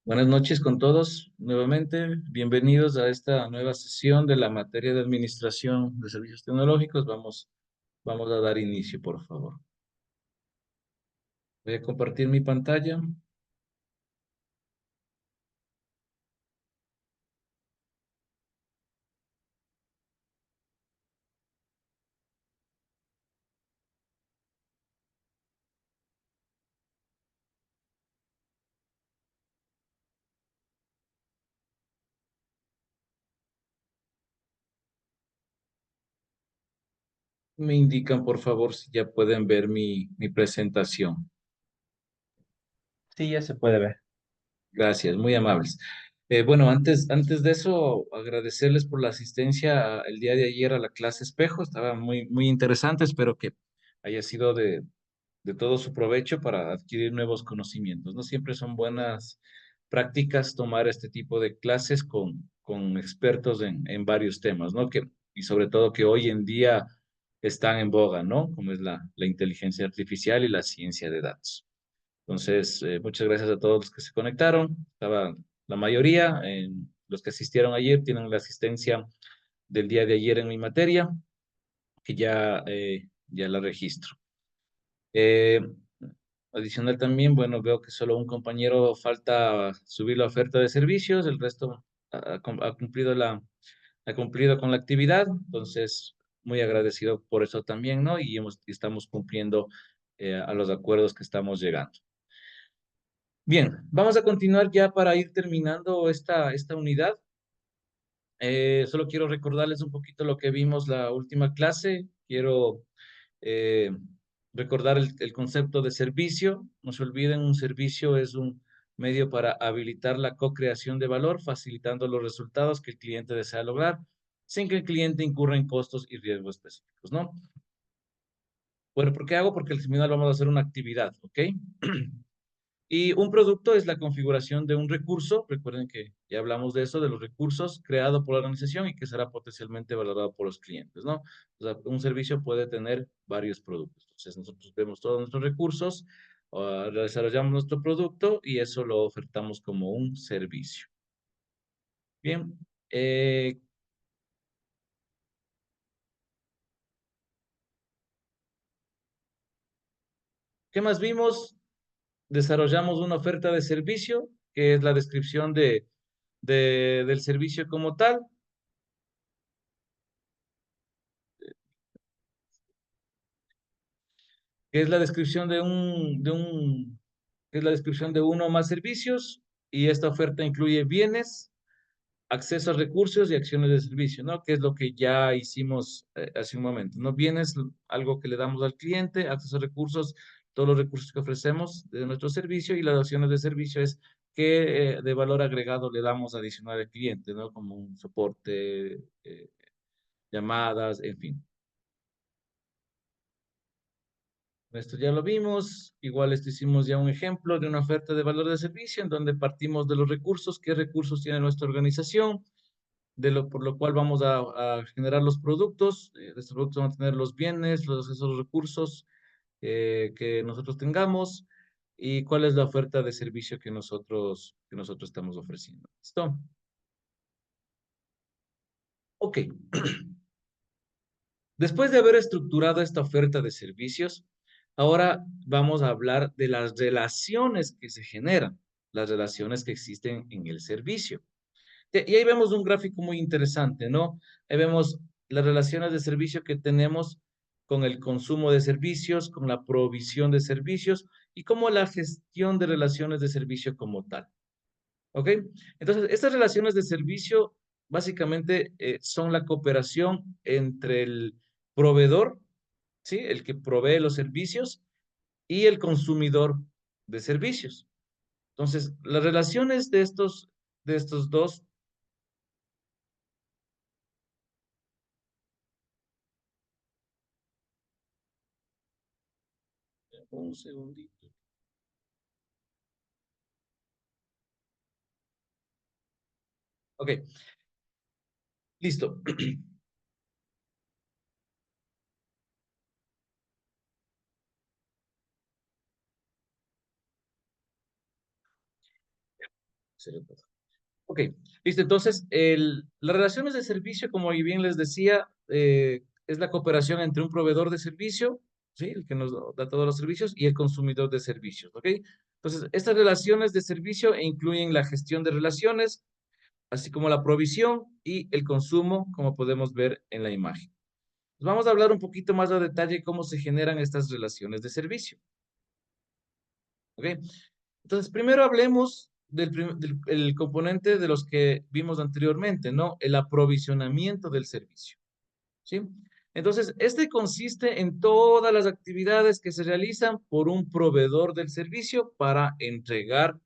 Buenas noches con todos nuevamente. Bienvenidos a esta nueva sesión de la materia de Administración de Servicios Tecnológicos. Vamos a dar inicio, por favor. Voy a compartir mi pantalla. Me indican, por favor, si ya pueden ver mi presentación. Sí, ya se puede ver. Gracias, muy amables. Bueno, antes de eso, agradecerles por la asistencia el día de ayer a la clase espejo. Estaba muy interesante. Espero que haya sido de todo su provecho para adquirir nuevos conocimientos. No siempre son buenas prácticas tomar este tipo de clases con expertos en varios temas, ¿no? Y sobre todo que hoy en día están en boga, ¿no? Como es la inteligencia artificial y la ciencia de datos. Entonces, muchas gracias a todos los que se conectaron. Estaba la mayoría, los que asistieron ayer tienen la asistencia del día de ayer en mi materia, que ya la registro. Eh, Adicional también, bueno, veo que solo un compañero falta subir la oferta de servicios, el resto ha cumplido ha cumplido con la actividad, entonces muy agradecido por eso también, ¿no? Estamos cumpliendo a los acuerdos que estamos llegando. Bien, vamos a continuar ya para ir terminando esta unidad. Solo quiero recordarles un poquito lo que vimos la última clase. Quiero eh, recordar el concepto de servicio. No se olviden, un servicio es un medio para habilitar la co-creación de valor, facilitando los resultados que el cliente desea lograr, sin que el cliente incurra en costos y riesgos específicos, ¿no? Bueno, ¿por qué hago? Porque al final vamos a hacer una actividad, ¿ok? Y un producto es la configuración de un recurso. Recuerden que ya hablamos de eso, de los recursos creado por la organización y que será potencialmente valorado por los clientes, ¿no? O sea, un servicio puede tener varios productos. Entonces, nosotros vemos todos nuestros recursos, desarrollamos nuestro producto y eso lo ofertamos como un servicio. Bien, eh, ¿qué más vimos? Desarrollamos una oferta de servicio, que es la descripción del servicio como tal. Que es la descripción que es la descripción de uno o más servicios, y esta oferta incluye bienes, acceso a recursos y acciones de servicio, ¿no? Que es lo que ya hicimos hace un momento, ¿no? Bienes, algo que le damos al cliente, acceso a recursos, todos los recursos que ofrecemos de nuestro servicio, y las acciones de servicio es qué de valor agregado le damos adicional al cliente, ¿no? Como un soporte, llamadas, en fin. Esto ya lo vimos. Igual esto hicimos ya un ejemplo de una oferta de valor de servicio en donde partimos de los recursos, qué recursos tiene nuestra organización, por lo cual vamos a generar los productos. De estos productos van a tener los bienes, esos recursos que nosotros tengamos, y cuál es la oferta de servicio que nosotros estamos ofreciendo. ¿Listo? Ok. Después de haber estructurado esta oferta de servicios, ahora vamos a hablar de las relaciones que se generan, las relaciones que existen en el servicio. Y ahí vemos un gráfico muy interesante, ¿no? Ahí vemos las relaciones de servicio que tenemos con el consumo de servicios, con la provisión de servicios y como la gestión de relaciones de servicio como tal. ¿Ok? Entonces, estas relaciones de servicio básicamente son la cooperación entre el proveedor, ¿sí? El que provee los servicios, y el consumidor de servicios. Entonces, las relaciones de estos dos, un segundito. Ok, listo. Cero todo. Ok, listo. Entonces, las relaciones de servicio, como bien les decía, es la cooperación entre un proveedor de servicio, ¿sí? El que nos da todos los servicios, y el consumidor de servicios, ¿ok? Entonces, estas relaciones de servicio incluyen la gestión de relaciones, así como la provisión y el consumo, como podemos ver en la imagen. Vamos a hablar un poquito más a detalle cómo se generan estas relaciones de servicio, ¿ok? Entonces, primero hablemos del el componente de los que vimos anteriormente, ¿no? El aprovisionamiento del servicio, ¿sí? Entonces, este consiste en todas las actividades que se realizan por un proveedor del servicio para entregar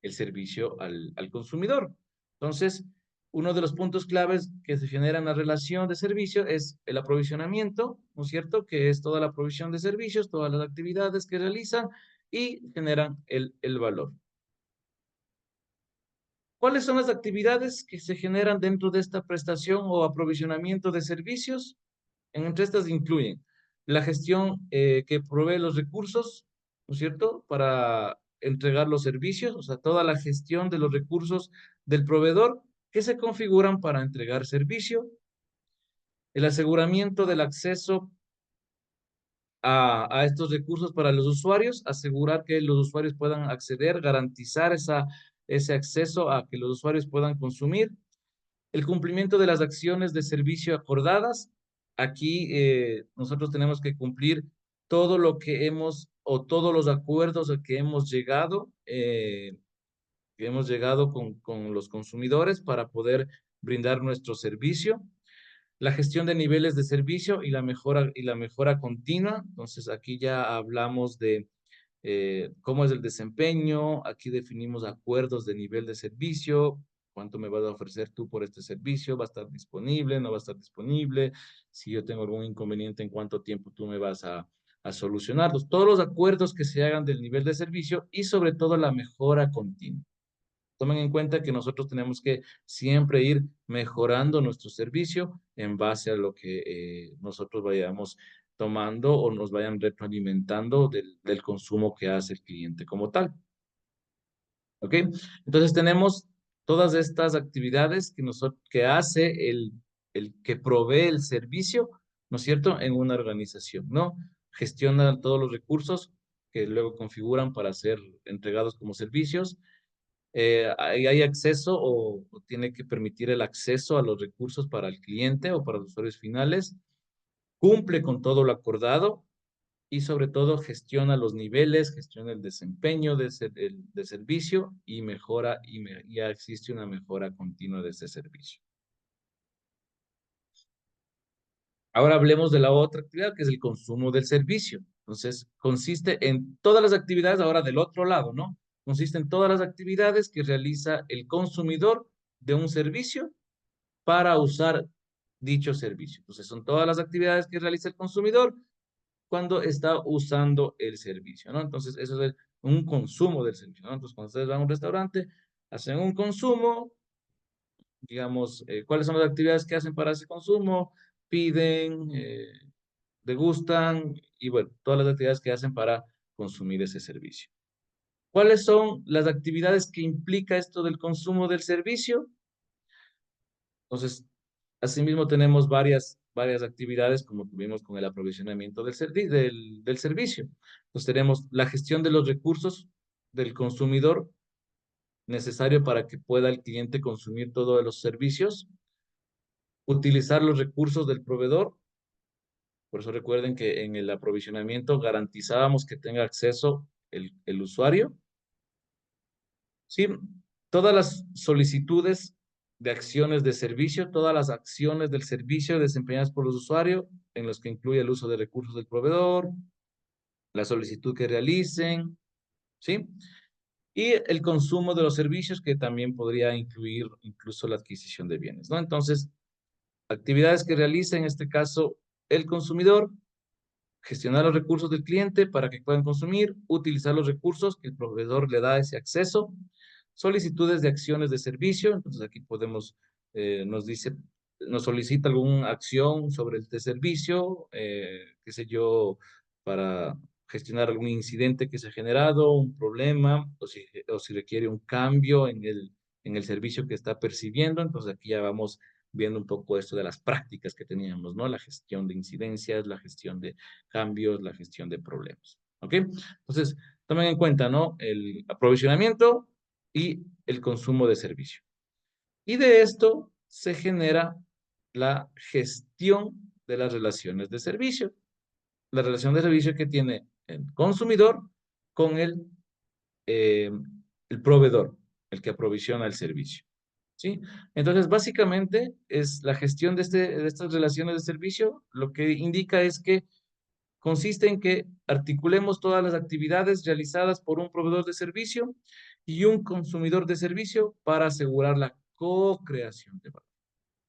el servicio al consumidor. Entonces, uno de los puntos claves que se genera en la relación de servicio es el aprovisionamiento, ¿no es cierto? Que es toda la provisión de servicios, todas las actividades que realizan y generan el valor. ¿Cuáles son las actividades que se generan dentro de esta prestación o aprovisionamiento de servicios? Entre estas incluyen la gestión que provee los recursos, ¿no es cierto?, para entregar los servicios, o sea, toda la gestión de los recursos del proveedor que se configuran para entregar servicio, el aseguramiento del acceso a estos recursos para los usuarios, asegurar que los usuarios puedan acceder, garantizar ese acceso a que los usuarios puedan consumir, el cumplimiento de las acciones de servicio acordadas. Aquí nosotros tenemos que cumplir todo lo que hemos o todos los acuerdos a que hemos llegado con los consumidores para poder brindar nuestro servicio. La gestión de niveles de servicio y la mejora continua. Entonces aquí ya hablamos de cómo es el desempeño, aquí definimos acuerdos de nivel de servicio, cuánto me vas a ofrecer tú por este servicio, va a estar disponible, no va a estar disponible, si yo tengo algún inconveniente, en cuánto tiempo tú me vas a solucionarlos. Todos los acuerdos que se hagan del nivel de servicio y sobre todo la mejora continua. Tomen en cuenta que nosotros tenemos que siempre ir mejorando nuestro servicio en base a lo que nosotros vayamos tomando o nos vayan retroalimentando del consumo que hace el cliente como tal. ¿Ok? Entonces tenemos todas estas actividades que hace el que provee el servicio, ¿no es cierto?, en una organización, ¿no? Gestiona todos los recursos que luego configuran para ser entregados como servicios, hay acceso o tiene que permitir el acceso a los recursos para el cliente o para los usuarios finales, cumple con todo lo acordado y sobre todo gestiona los niveles, gestiona el desempeño de servicio y mejora y ya existe una mejora continua de ese servicio. Ahora hablemos de la otra actividad que es el consumo del servicio. Entonces, consiste en todas las actividades ahora del otro lado, ¿no? Consiste en todas las actividades que realiza el consumidor de un servicio para usar dicho servicio. Entonces, son todas las actividades que realiza el consumidor cuando está usando el servicio, ¿no? Entonces, eso es un consumo del servicio, ¿no? Entonces, cuando ustedes van a un restaurante, hacen un consumo, digamos, ¿cuáles son las actividades que hacen para ese consumo? Piden, degustan y, bueno, todas las actividades que hacen para consumir ese servicio. ¿Cuáles son las actividades que implica esto del consumo del servicio? Entonces, asimismo tenemos varias actividades como tuvimos con el aprovisionamiento del servicio. Entonces tenemos la gestión de los recursos del consumidor necesario para que pueda el cliente consumir todos los servicios, utilizar los recursos del proveedor. Por eso recuerden que en el aprovisionamiento garantizábamos que tenga acceso el usuario. Sí, todas las solicitudes de acciones de servicio, todas las acciones del servicio desempeñadas por los usuarios, en los que incluye el uso de recursos del proveedor, la solicitud que realicen, ¿sí? Y el consumo de los servicios, que también podría incluir incluso la adquisición de bienes, ¿no? Entonces, actividades que realiza en este caso el consumidor, gestionar los recursos del cliente para que puedan consumir, utilizar los recursos que el proveedor le da ese acceso, solicitudes de acciones de servicio. Entonces aquí podemos, nos dice, nos solicita alguna acción sobre este servicio, qué sé yo, para gestionar algún incidente que se ha generado, un problema, o si requiere un cambio en el servicio que está percibiendo. Entonces aquí ya vamos viendo un poco esto de las prácticas que teníamos, ¿no? La gestión de incidencias, la gestión de cambios, la gestión de problemas. ¿Ok? Entonces, tomen en cuenta, ¿no? El aprovisionamiento y el consumo de servicio. Y de esto se genera la gestión de las relaciones de servicio. La relación de servicio que tiene el consumidor con eh, el proveedor, el que aprovisiona el servicio. ¿Sí? Entonces, básicamente es la gestión de estas relaciones de servicio, lo que indica es que consiste en que articulemos todas las actividades realizadas por un proveedor de servicio y un consumidor de servicio para asegurar la co-creación de valor.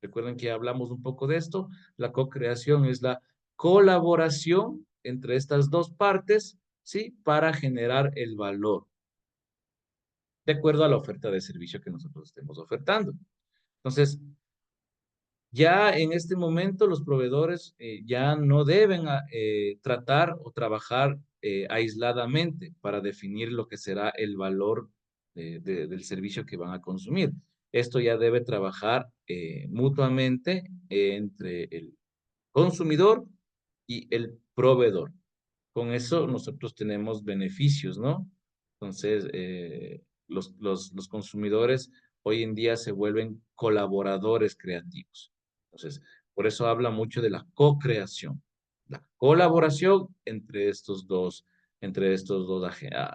Recuerden que hablamos un poco de esto. La co-creación es la colaboración entre estas dos partes, ¿sí? Para generar el valor, de acuerdo a la oferta de servicio que nosotros estemos ofertando. Entonces, ya en este momento los proveedores ya no deben tratar o trabajar aisladamente para definir lo que será el valor del servicio que van a consumir. Esto ya debe trabajar mutuamente entre el consumidor y el proveedor. Con eso nosotros tenemos beneficios, ¿no? Entonces, los consumidores hoy en día se vuelven colaboradores creativos. Entonces, por eso habla mucho de la co-creación, la colaboración entre estos dos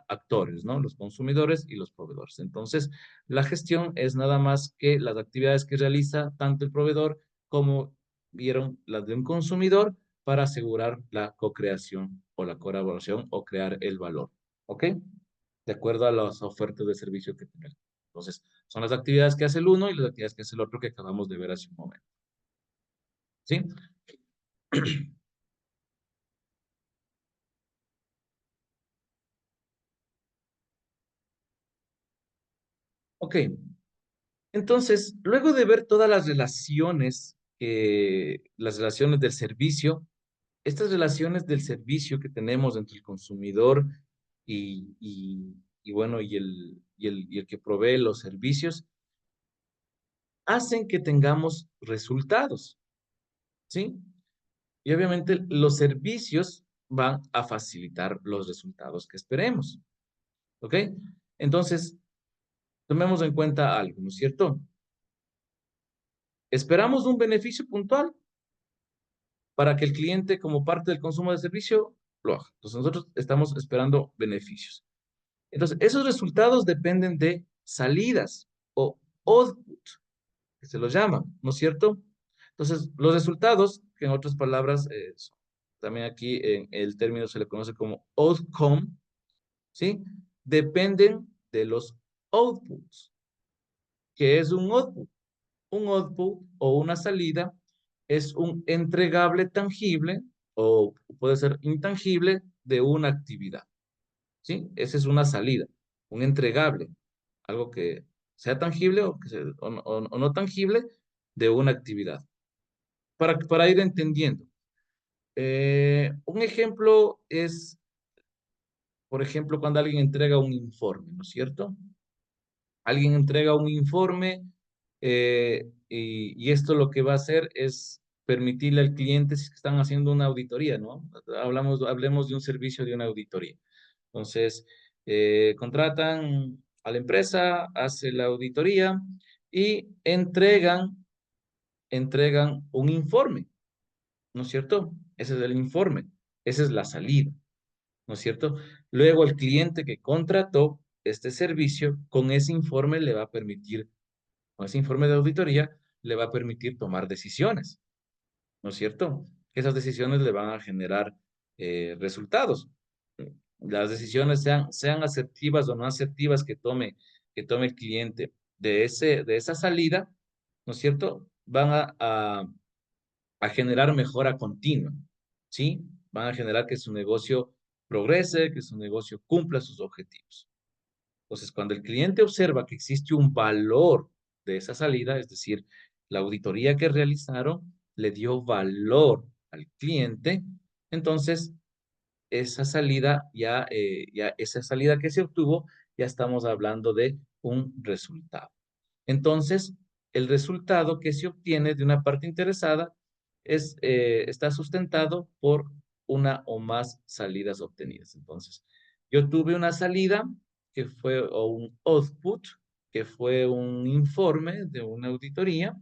actores, ¿no? Los consumidores y los proveedores. Entonces, la gestión es nada más que las actividades que realiza tanto el proveedor como vieron las de un consumidor para asegurar la co-creación o la colaboración o crear el valor. ¿Ok? De acuerdo a las ofertas de servicio que tenemos. Entonces, son las actividades que hace el uno y las actividades que hace el otro que acabamos de ver hace un momento. ¿Sí? Ok. Entonces, luego de ver todas las relaciones del servicio, estas relaciones del servicio que tenemos entre el consumidor y bueno, y el que provee los servicios, hacen que tengamos resultados, ¿sí? Y obviamente los servicios van a facilitar los resultados que esperemos, ¿ok? Entonces, tomemos en cuenta algo, ¿no es cierto? Esperamos un beneficio puntual para que el cliente, como parte del consumo de servicio, lo haga. Entonces, nosotros estamos esperando beneficios. Entonces, esos resultados dependen de salidas o output, que se los llama, ¿no es cierto? Entonces, los resultados, que en otras palabras, también aquí en el término se le conoce como outcome, ¿sí? Dependen de los outputs. ¿Qué es un output? Un output o una salida es un entregable tangible o puede ser intangible de una actividad, ¿sí? Esa es una salida, un entregable, algo que sea tangible o no tangible de una actividad. Para ir entendiendo. Un ejemplo es, por ejemplo, cuando alguien entrega un informe, ¿no es cierto? Alguien entrega un informe y esto lo que va a hacer es permitirle al cliente, si es que están haciendo una auditoría, ¿no? Hablemos de un servicio de una auditoría. Entonces, contratan a la empresa, hace la auditoría y entregan un informe, ¿no es cierto? Ese es el informe, esa es la salida, ¿no es cierto? Luego el cliente que contrató este servicio, con ese informe le va a permitir, con ese informe de auditoría, le va a permitir tomar decisiones, ¿no es cierto? Esas decisiones le van a generar resultados. Las decisiones sean asertivas o no asertivas que tome el cliente de esa salida, ¿no es cierto? Van a generar mejora continua, ¿sí? Van a generar que su negocio progrese, que su negocio cumpla sus objetivos. Entonces, cuando el cliente observa que existe un valor de esa salida, es decir, la auditoría que realizaron le dio valor al cliente, entonces esa salida ya esa salida que se obtuvo, ya estamos hablando de un resultado. Entonces, el resultado que se obtiene de una parte interesada está sustentado por una o más salidas obtenidas. Entonces, yo tuve una salida que fue, o un output, que fue un informe de una auditoría,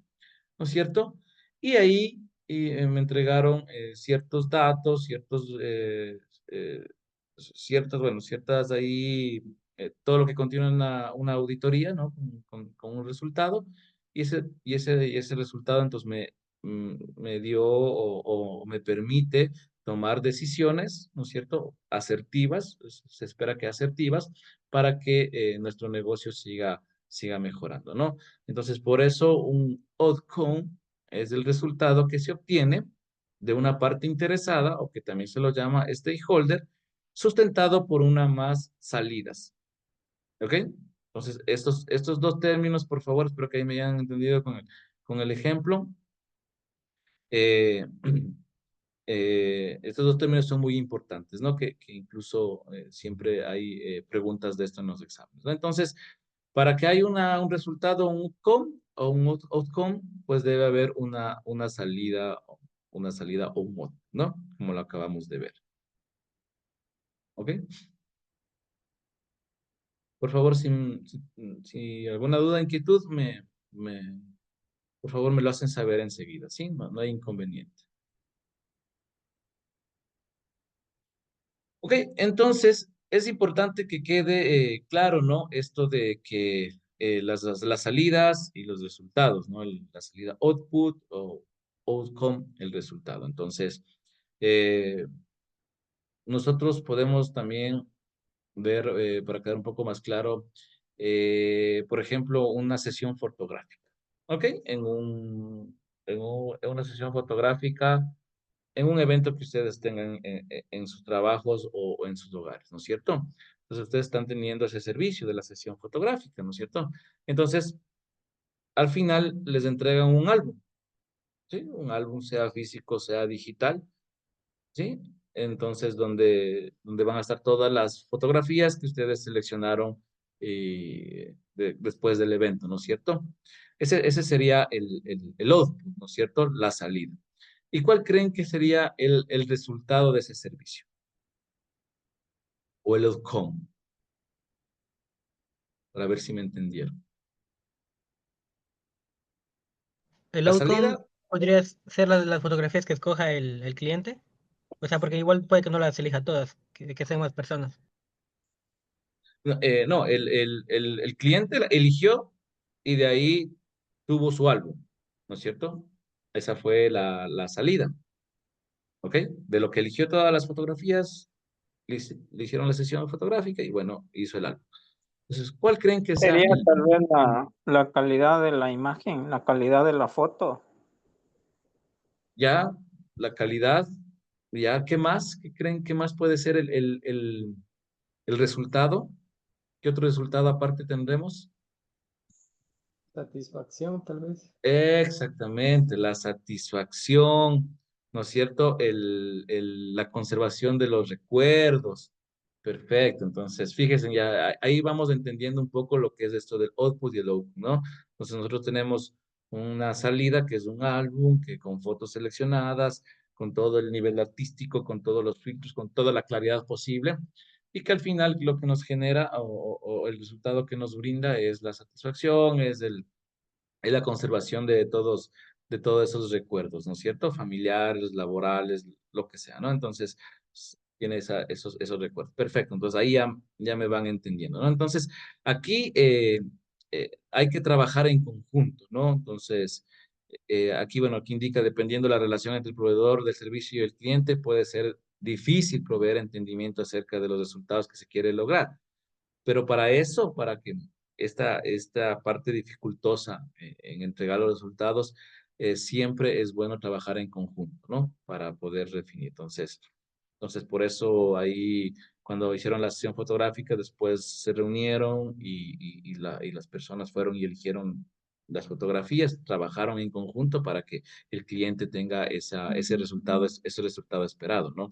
¿no es cierto? Y ahí me entregaron ciertos datos, eh, bueno, ciertas ahí, todo lo que contiene una auditoría, ¿no? Con un resultado, y ese resultado entonces me dio o me permite tomar decisiones, ¿no es cierto? Asertivas, se espera que asertivas, para que nuestro negocio siga mejorando, ¿no? Entonces, por eso un outcome es el resultado que se obtiene de una parte interesada, o que también se lo llama stakeholder, sustentado por una más salidas. ¿Ok? Entonces, estos dos términos, por favor, espero que ahí me hayan entendido con el ejemplo. Eh, estos dos términos son muy importantes, ¿no? Que incluso siempre hay preguntas de esto en los exámenes, ¿no? Entonces, para que haya un resultado, un outcome o un outcome, pues debe haber una salida o un modo, ¿no? Como lo acabamos de ver. ¿Ok? Por favor, si alguna duda, inquietud, por favor me lo hacen saber enseguida, ¿sí? No, no hay inconveniente. Ok, entonces es importante que quede claro, ¿no? Esto de que las salidas y los resultados, ¿no? La salida output o outcome, el resultado. Entonces, eh, nosotros podemos también ver, para quedar un poco más claro, por ejemplo, una sesión fotográfica. ¿Ok? En una sesión fotográfica, en un evento que ustedes tengan en sus trabajos o en sus hogares, ¿no es cierto? Entonces ustedes están teniendo ese servicio de la sesión fotográfica, ¿no es cierto? Entonces, al final les entregan un álbum, ¿sí? Un álbum, sea físico, sea digital, ¿sí? Entonces, donde van a estar todas las fotografías que ustedes seleccionaron después del evento, ¿no es cierto? Ese sería el output, ¿no es cierto? La salida. ¿Y cuál creen que sería el resultado de ese servicio? O el outcome, para ver si me entendieron. El La outcome salida, podría ser las fotografías que escoja el cliente. O sea, porque igual puede que no las elija todas, que sean más personas. no, el cliente la eligió y de ahí tuvo su álbum, ¿no es cierto? Esa fue la salida, ¿ok? De lo que eligió todas las fotografías, le hicieron la sesión fotográfica y bueno, hizo el álbum. Entonces, ¿cuál creen que sea Sería tal vez la calidad de la imagen, la calidad de la foto. ya la calidad? ¿Ya qué más? ¿Qué creen que más puede ser el resultado? ¿Qué otro resultado aparte tendremos? Satisfacción, tal vez. Exactamente, la satisfacción, ¿no es cierto? La conservación de los recuerdos. Perfecto, entonces fíjense, ya ahí vamos entendiendo un poco lo que es esto del output y el output, ¿no? Entonces nosotros tenemos una salida que es un álbum que con fotos seleccionadas, con todo el nivel artístico, con todos los filtros, con toda la claridad posible, y que al final lo que nos genera o el resultado que nos brinda es la satisfacción, es la conservación de todos esos recuerdos, ¿no es cierto? Familiares, laborales, lo que sea, ¿no? Entonces, tiene esos recuerdos. Perfecto, entonces ahí ya me van entendiendo, ¿no? Entonces, aquí hay que trabajar en conjunto, ¿no? Entonces, aquí, bueno, aquí indica, dependiendo de la relación entre el proveedor del servicio y el cliente, puede ser difícil proveer entendimiento acerca de los resultados que se quiere lograr. Pero para eso, para que esta parte dificultosa en entregar los resultados, siempre es bueno trabajar en conjunto, ¿no? Para poder definir. Entonces, por eso ahí, cuando hicieron la sesión fotográfica, después se reunieron y las personas fueron y eligieron las fotografías, trabajaron en conjunto para que el cliente tenga ese resultado esperado, ¿no?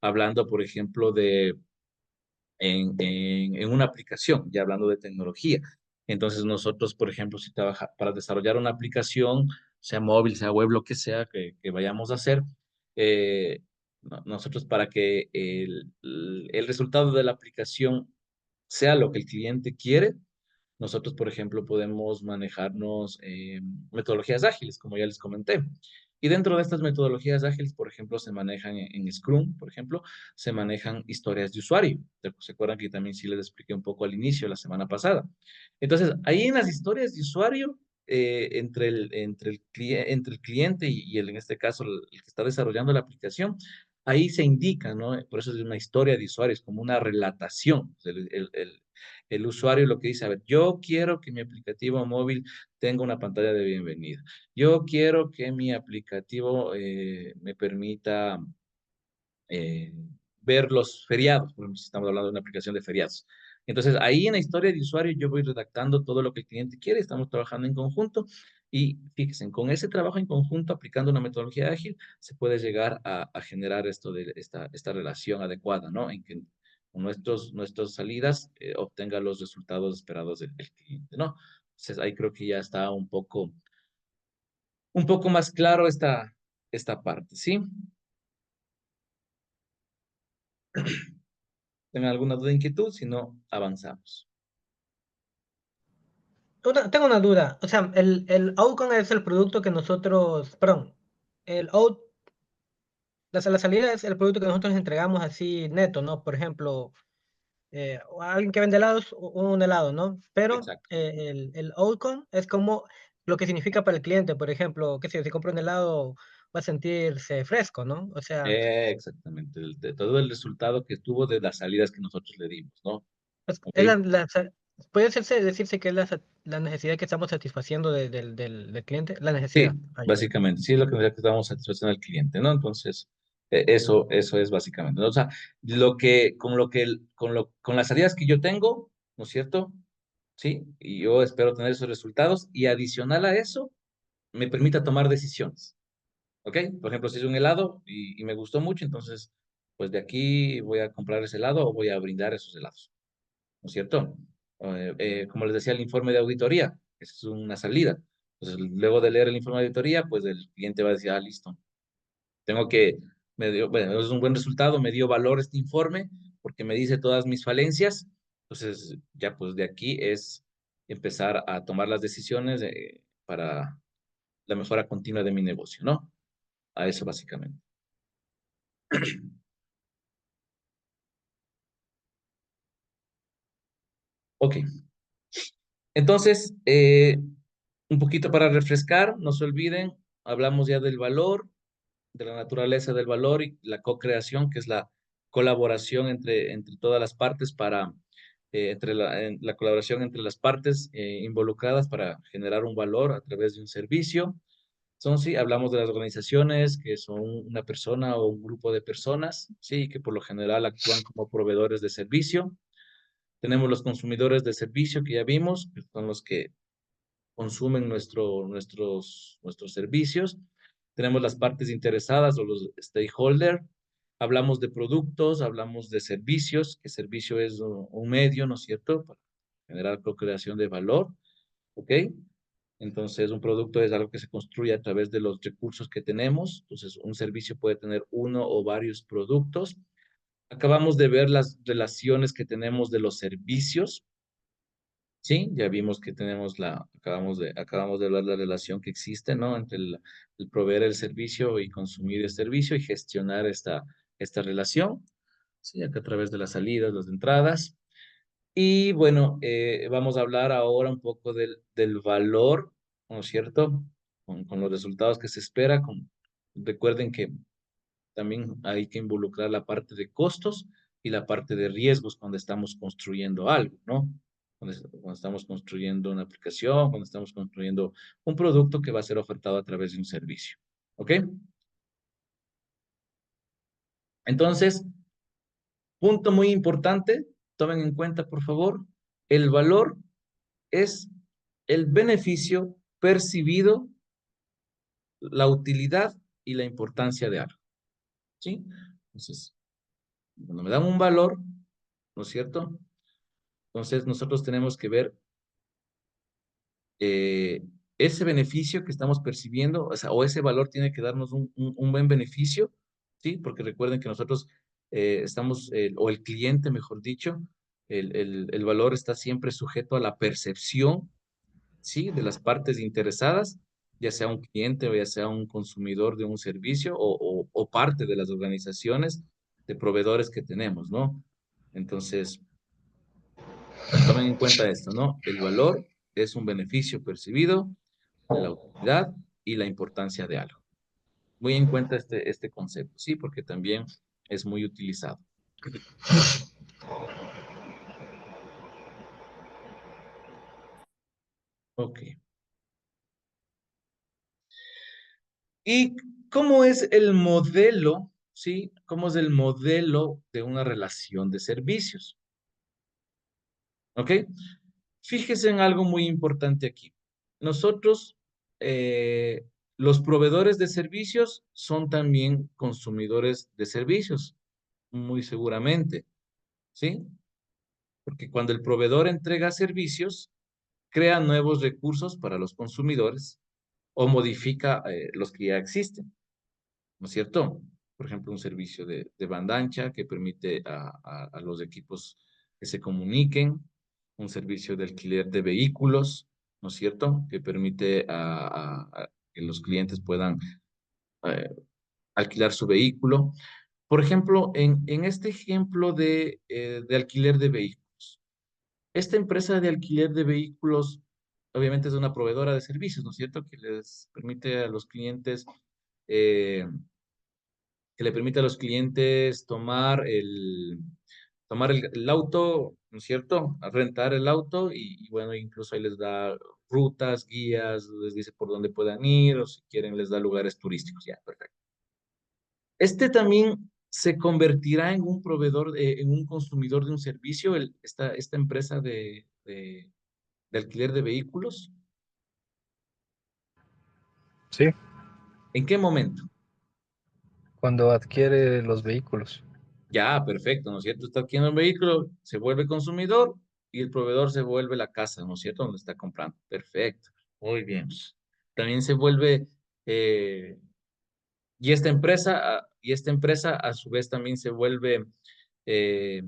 hablando, por ejemplo, en una aplicación, ya hablando de tecnología. Entonces nosotros, por ejemplo, si trabaja para desarrollar una aplicación, sea móvil, sea web, lo que sea que vayamos a hacer, nosotros para que el resultado de la aplicación sea lo que el cliente quiere, nosotros, por ejemplo, podemos manejarnos metodologías ágiles, como ya les comenté. Y dentro de estas metodologías ágiles, por ejemplo, se manejan en Scrum, por ejemplo, se manejan historias de usuario. ¿Se acuerdan que también sí les expliqué un poco al inicio, la semana pasada? Entonces, ahí en las historias de usuario, entre el cliente y en este caso, el que está desarrollando la aplicación, ahí se indica, ¿no? Por eso es una historia de usuario, es como una relatación. El usuario lo que dice, a ver, yo quiero que mi aplicativo móvil tenga una pantalla de bienvenida. Yo quiero que mi aplicativo me permita eh, ver los feriados, por ejemplo, si estamos hablando de una aplicación de feriados. Entonces, ahí en la historia de usuario yo voy redactando todo lo que el cliente quiere, estamos trabajando en conjunto y fíjense, con ese trabajo en conjunto, aplicando una metodología ágil, se puede llegar a generar esto de esta relación adecuada, ¿no? En que nuestras salidas obtenga los resultados esperados del cliente, ¿no? Entonces, ahí creo que ya está un poco más claro esta parte, ¿sí? ¿Tienen alguna duda, inquietud? Si no, avanzamos. Tengo una duda. O sea, el outcome es el producto que nosotros, perdón, el out, la salida es el producto que nosotros entregamos así neto, ¿no? Por ejemplo, o alguien que vende helados, un helado, ¿no? Pero Exacto. el outcome es como lo que significa para el cliente. Por ejemplo, qué sé yo, si compra un helado va a sentirse fresco, ¿no? O sea, Exactamente, de todo el resultado que tuvo de las salidas que nosotros le dimos, ¿no? ¿Ok? es puede decirse que es la necesidad que estamos satisfaciendo del cliente, la necesidad. Sí, Vaya. básicamente, sí es lo que estamos satisfaciendo al cliente, ¿no? Entonces, eso es básicamente, ¿no? O sea, con las salidas que yo tengo, ¿no es cierto? Sí, y yo espero tener esos resultados y adicional a eso, me permita tomar decisiones, ¿ok? Por ejemplo, si es un helado y me gustó mucho, entonces, pues de aquí voy a comprar ese helado o voy a brindar esos helados. ¿No es cierto? Como les decía, el informe de auditoría, es una salida. Entonces, luego de leer el informe de auditoría, pues el cliente va a decir, ah, listo, tengo que, bueno, es un buen resultado, me dio valor este informe porque me dice todas mis falencias. Entonces, ya pues de aquí es empezar a tomar las decisiones para la mejora continua de mi negocio, ¿no? A eso básicamente. Ok, entonces, un poquito para refrescar, no se olviden, hablamos ya del valor, de la naturaleza del valor y la co-creación, que es la colaboración entre todas las partes para, la colaboración entre las partes involucradas para generar un valor a través de un servicio. Sí, hablamos de las organizaciones que son una persona o un grupo de personas, sí, que por lo general actúan como proveedores de servicio. Tenemos los consumidores de servicio que ya vimos, que son los que consumen nuestros servicios. Tenemos las partes interesadas o los stakeholders. Hablamos de productos, hablamos de servicios, que servicio es un medio, ¿no es cierto?, para generar co-creación de valor, ¿ok? Entonces, un producto es algo que se construye a través de los recursos que tenemos. Entonces, un servicio puede tener uno o varios productos. Acabamos de ver las relaciones que tenemos de los servicios. Sí, ya vimos que acabamos de ver la relación que existe, ¿no? Entre el proveer el servicio y consumir el servicio y gestionar esta relación, sí, acá a través de las salidas, las entradas. Y bueno, vamos a hablar ahora un poco del valor, ¿no es cierto? Con los resultados que se espera. Recuerden que también hay que involucrar la parte de costos y la parte de riesgos cuando estamos construyendo algo, ¿no? Cuando estamos construyendo una aplicación, cuando estamos construyendo un producto que va a ser ofertado a través de un servicio. ¿Ok? Entonces, punto muy importante, tomen en cuenta, por favor, el valor es el beneficio percibido, la utilidad y la importancia de algo. ¿Sí? Entonces, Cuando me dan un valor, ¿no es cierto? Entonces nosotros tenemos que ver eh, ese beneficio que estamos percibiendo, o sea, o ese valor tiene que darnos un buen beneficio, ¿sí? Porque recuerden que nosotros estamos, o el cliente, mejor dicho, el valor está siempre sujeto a la percepción, ¿sí? De las partes interesadas, ya sea un cliente o ya sea un consumidor de un servicio o parte de las organizaciones de proveedores que tenemos, ¿no? Entonces, tomen en cuenta esto, ¿no? El valor es un beneficio percibido, la utilidad y la importancia de algo. Muy en cuenta este concepto, ¿sí? Porque también es muy utilizado. Ok. ¿Y cómo es el modelo, sí? ¿Cómo es el modelo de una relación de servicios? ¿Ok? Fíjese en algo muy importante aquí. Nosotros, eh, los proveedores de servicios son también consumidores de servicios, muy seguramente, ¿sí? Porque cuando el proveedor entrega servicios, crea nuevos recursos para los consumidores o modifica los que ya existen, ¿no es cierto? Por ejemplo, un servicio de banda ancha que permite a los equipos que se comuniquen, un servicio de alquiler de vehículos, ¿no es cierto? Que permite a que los clientes puedan eh, alquilar su vehículo. Por ejemplo, en este ejemplo de alquiler de vehículos, esta empresa de alquiler de vehículos obviamente es una proveedora de servicios, ¿no es cierto? Que les permite a los clientes eh, que le permite a los clientes tomar el auto, ¿no es cierto? A rentar el auto y bueno, incluso ahí les da rutas, guías, les dice por dónde puedan ir o si quieren les da lugares turísticos. Ya, perfecto. Este también se convertirá en un proveedor, en un consumidor de un servicio, esta empresa de alquiler de vehículos. Sí, ¿En qué momento? cuando adquiere los vehículos. Ya, perfecto, ¿no es cierto? Está adquiriendo un vehículo, se vuelve consumidor y el proveedor se vuelve la casa, ¿no es cierto? Donde está comprando. Perfecto, muy bien. También se vuelve, eh, y esta empresa a su vez también se vuelve eh,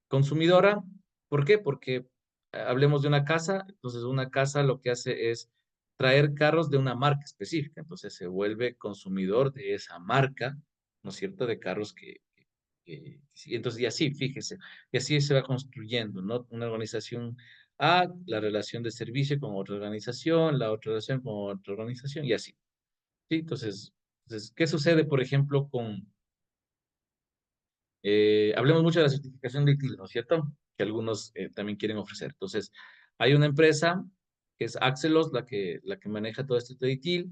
consumidora. ¿Por qué? Porque hablemos de una casa, entonces una casa lo que hace es traer carros de una marca específica, entonces se vuelve consumidor de esa marca, ¿no es cierto? De carros sí, entonces, y así, fíjese, y así se va construyendo, ¿no? Una organización A, la relación de servicio con otra organización, la otra relación con otra organización, y así. ¿Sí? Entonces, ¿qué sucede, por ejemplo, hablemos mucho de la certificación de ITIL, ¿no es cierto? Que algunos también quieren ofrecer. Entonces, hay una empresa que es Axelos, la que maneja todo este de ITIL,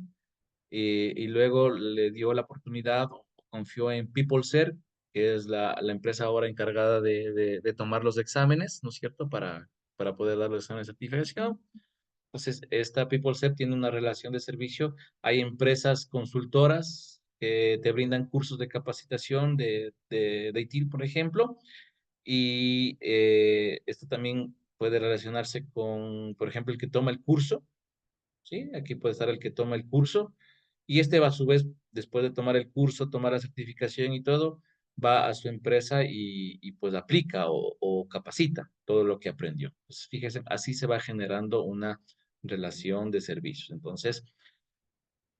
y luego le dio la oportunidad, o confió en PeopleCert, que es la empresa ahora encargada de tomar los exámenes, ¿no es cierto? Para poder dar los exámenes de certificación. Entonces, esta PeopleCert tiene una relación de servicio. Hay empresas consultoras que te brindan cursos de capacitación de ITIL, por ejemplo, y esto también puede relacionarse con, por ejemplo, el que toma el curso, ¿sí? Aquí puede estar el que toma el curso y este va a su vez, después de tomar el curso, tomar la certificación y todo, va a su empresa y pues aplica o capacita todo lo que aprendió. Pues fíjese, así se va generando una relación de servicios. Entonces,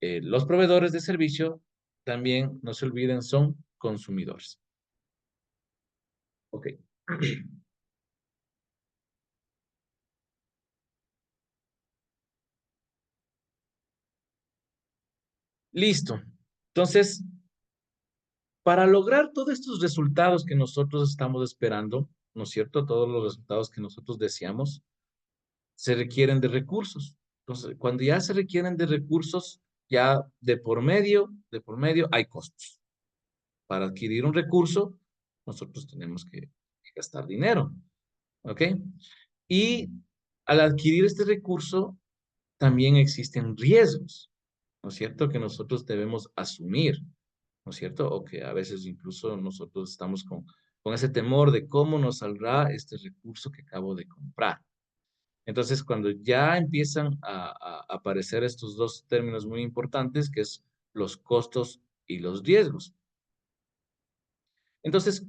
los proveedores de servicio también, no se olviden, son consumidores. Ok. Listo. Entonces, para lograr todos estos resultados que nosotros estamos esperando, ¿no es cierto? Todos los resultados que nosotros deseamos, se requieren de recursos. Entonces, cuando ya se requieren de recursos, ya de por medio hay costos. Para adquirir un recurso, nosotros tenemos que gastar dinero, ¿ok? Y al adquirir este recurso, también existen riesgos, ¿no es cierto? Que nosotros debemos asumir, ¿no es cierto? O que a veces incluso nosotros estamos con con ese temor de cómo nos saldrá este recurso que acabo de comprar. Entonces, cuando ya empiezan a aparecer estos dos términos muy importantes, que es los costos y los riesgos. Entonces,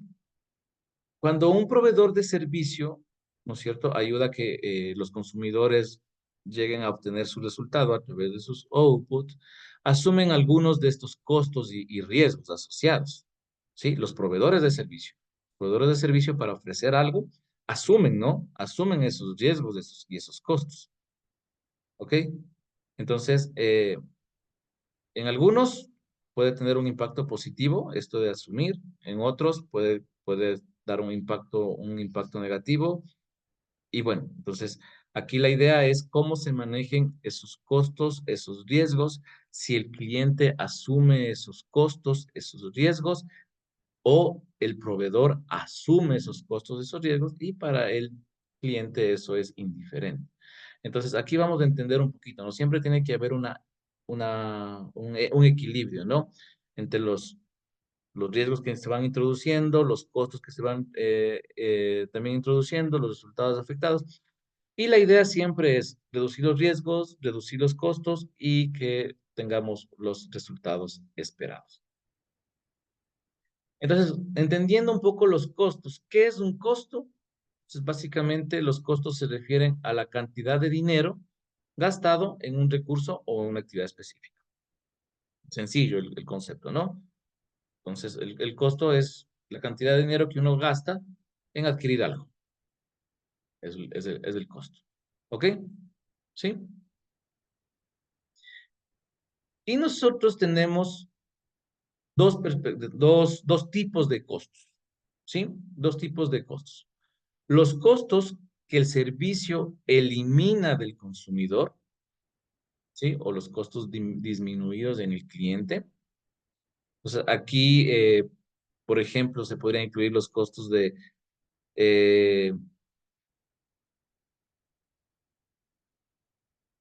cuando un proveedor de servicio, ¿no es cierto?, ayuda a que los consumidores lleguen a obtener su resultado a través de sus outputs, asumen algunos de estos costos y riesgos asociados, ¿sí? Los proveedores de servicio. Proveedores de servicio para ofrecer algo, asumen, ¿no? Asumen esos riesgos y esos costos, ¿ok? Entonces, en algunos puede tener un impacto positivo esto de asumir, en otros puede dar un impacto negativo. Y bueno, entonces aquí la idea es cómo se manejen esos costos, esos riesgos, si el cliente asume esos costos, esos riesgos, o el proveedor asume esos costos, esos riesgos, y para el cliente eso es indiferente. Entonces, aquí vamos a entender un poquito, ¿no? Siempre tiene que haber un equilibrio, ¿no? Entre los riesgos que se van introduciendo, los costos que se van también introduciendo, los resultados afectados. Y la idea siempre es reducir los riesgos, reducir los costos y que tengamos los resultados esperados. Entonces, entendiendo un poco los costos, ¿qué es un costo? Pues básicamente los costos se refieren a la cantidad de dinero gastado en un recurso o en una actividad específica. Sencillo el concepto, ¿no? Entonces, el costo es la cantidad de dinero que uno gasta en adquirir algo. Es el costo. ¿Ok? ¿Sí? Y nosotros tenemos dos tipos de costos. ¿Sí? Dos tipos de costos. Los costos que el servicio elimina del consumidor, ¿sí? O los costos disminuidos en el cliente. O sea, aquí, por ejemplo, se podrían incluir los costos de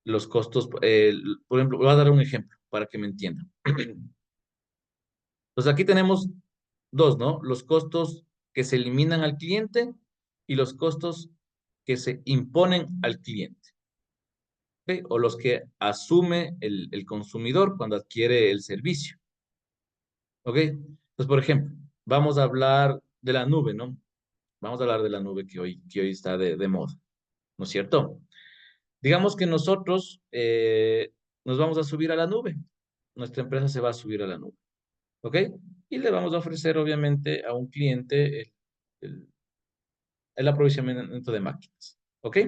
los costos, por ejemplo, voy a dar un ejemplo para que me entiendan. Entonces aquí tenemos dos, ¿no? Los costos que se eliminan al cliente y los costos que se imponen al cliente, ¿ok? O los que asume el consumidor cuando adquiere el servicio, ¿ok? Entonces, por ejemplo, vamos a hablar de la nube, ¿no? Vamos a hablar de la nube que hoy está de moda, ¿no es cierto? Digamos que nosotros nos vamos a subir a la nube. Nuestra empresa se va a subir a la nube, ¿ok? Y le vamos a ofrecer, obviamente, a un cliente el, el aprovisionamiento de máquinas, ¿ok?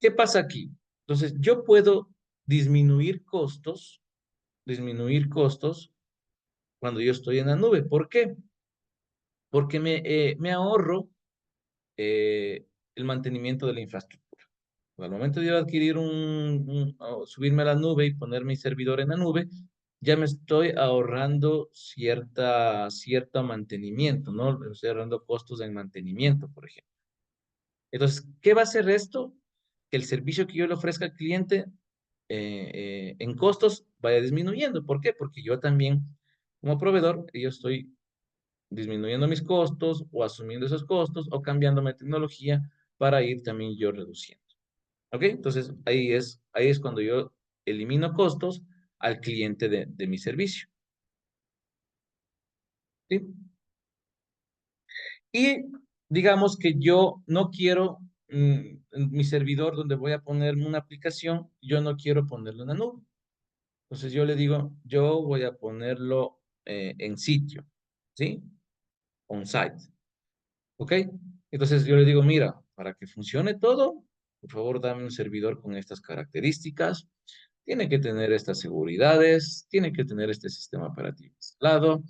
¿Qué pasa aquí? Entonces, yo puedo disminuir costos cuando yo estoy en la nube. ¿Por qué? Porque me ahorro el mantenimiento de la infraestructura. Al momento de yo adquirir o subirme a la nube y poner mi servidor en la nube, ya me estoy ahorrando cierto mantenimiento, ¿no? Me estoy ahorrando costos en mantenimiento, por ejemplo. Entonces, ¿qué va a hacer esto? Que el servicio que yo le ofrezca al cliente en costos vaya disminuyendo. ¿Por qué? Porque yo también, como proveedor, yo estoy disminuyendo mis costos o asumiendo esos costos o cambiándome tecnología para ir también yo reduciendo. ¿Ok? Entonces, ahí es cuando yo elimino costos al cliente de mi servicio. ¿Sí? Y digamos que yo no quiero en mi servidor donde voy a poner una aplicación, yo no quiero ponerlo en la nube. Entonces yo le digo, yo voy a ponerlo en sitio, ¿sí? On-site. ¿Ok? Entonces yo le digo, mira, para que funcione todo, por favor dame un servidor con estas características, tiene que tener estas seguridades, tiene que tener este sistema operativo instalado,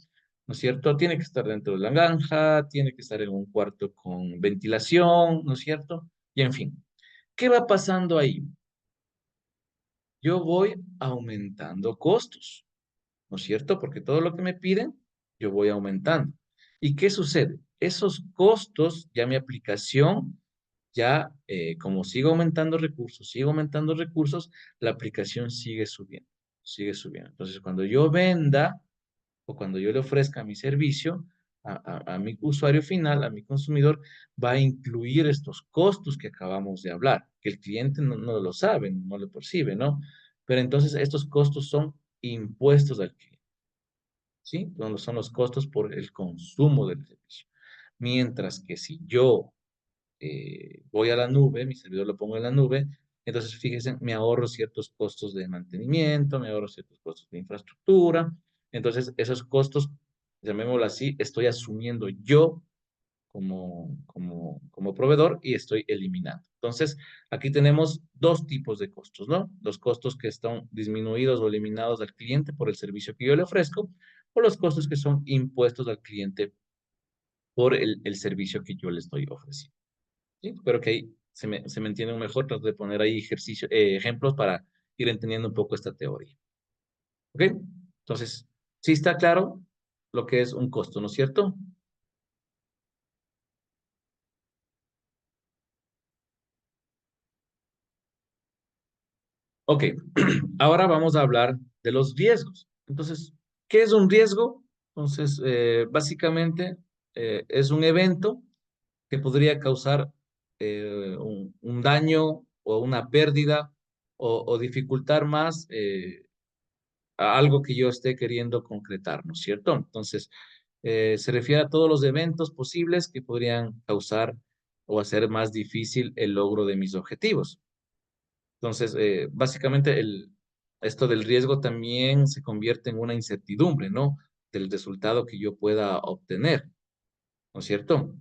¿no es cierto? Tiene que estar dentro de la granja, tiene que estar en un cuarto con ventilación, ¿no es cierto? Y en fin, ¿qué va pasando ahí? Yo voy aumentando costos, ¿no es cierto? Porque todo lo que me piden, yo voy aumentando. ¿Y qué sucede? Esos costos, ya mi aplicación, ya como sigo aumentando recursos, la aplicación sigue subiendo, sigue subiendo. Entonces, cuando yo venda o cuando yo le ofrezca mi servicio, a mi usuario final, a mi consumidor, va a incluir estos costos que acabamos de hablar, que el cliente no lo sabe, no lo percibe, ¿no? Pero entonces estos costos son impuestos al cliente, ¿sí? Son los costos por el consumo del servicio. Mientras que si yo voy a la nube, mi servidor lo pongo en la nube, entonces fíjense, me ahorro ciertos costos de mantenimiento, me ahorro ciertos costos de infraestructura, entonces esos costos, llamémoslo así, estoy asumiendo yo como proveedor y estoy eliminando. Entonces, aquí tenemos dos tipos de costos, ¿no? Los costos que están disminuidos o eliminados al cliente por el servicio que yo le ofrezco, o los costos que son impuestos al cliente por el servicio que yo le estoy ofreciendo. ¿Sí? Espero que ahí se me entienda mejor. Trato de poner ahí ejemplos para ir entendiendo un poco esta teoría. ¿Ok? Entonces, sí está claro lo que es un costo, ¿no es cierto? Ok, ahora vamos a hablar de los riesgos. Entonces, ¿qué es un riesgo? Entonces, básicamente es un evento que podría causar un daño o una pérdida o dificultar más a algo que yo esté queriendo concretar, ¿no es cierto? Entonces, se refiere a todos los eventos posibles que podrían causar o hacer más difícil el logro de mis objetivos. Entonces, básicamente, esto del riesgo también se convierte en una incertidumbre, ¿no? Del resultado que yo pueda obtener, ¿no es cierto?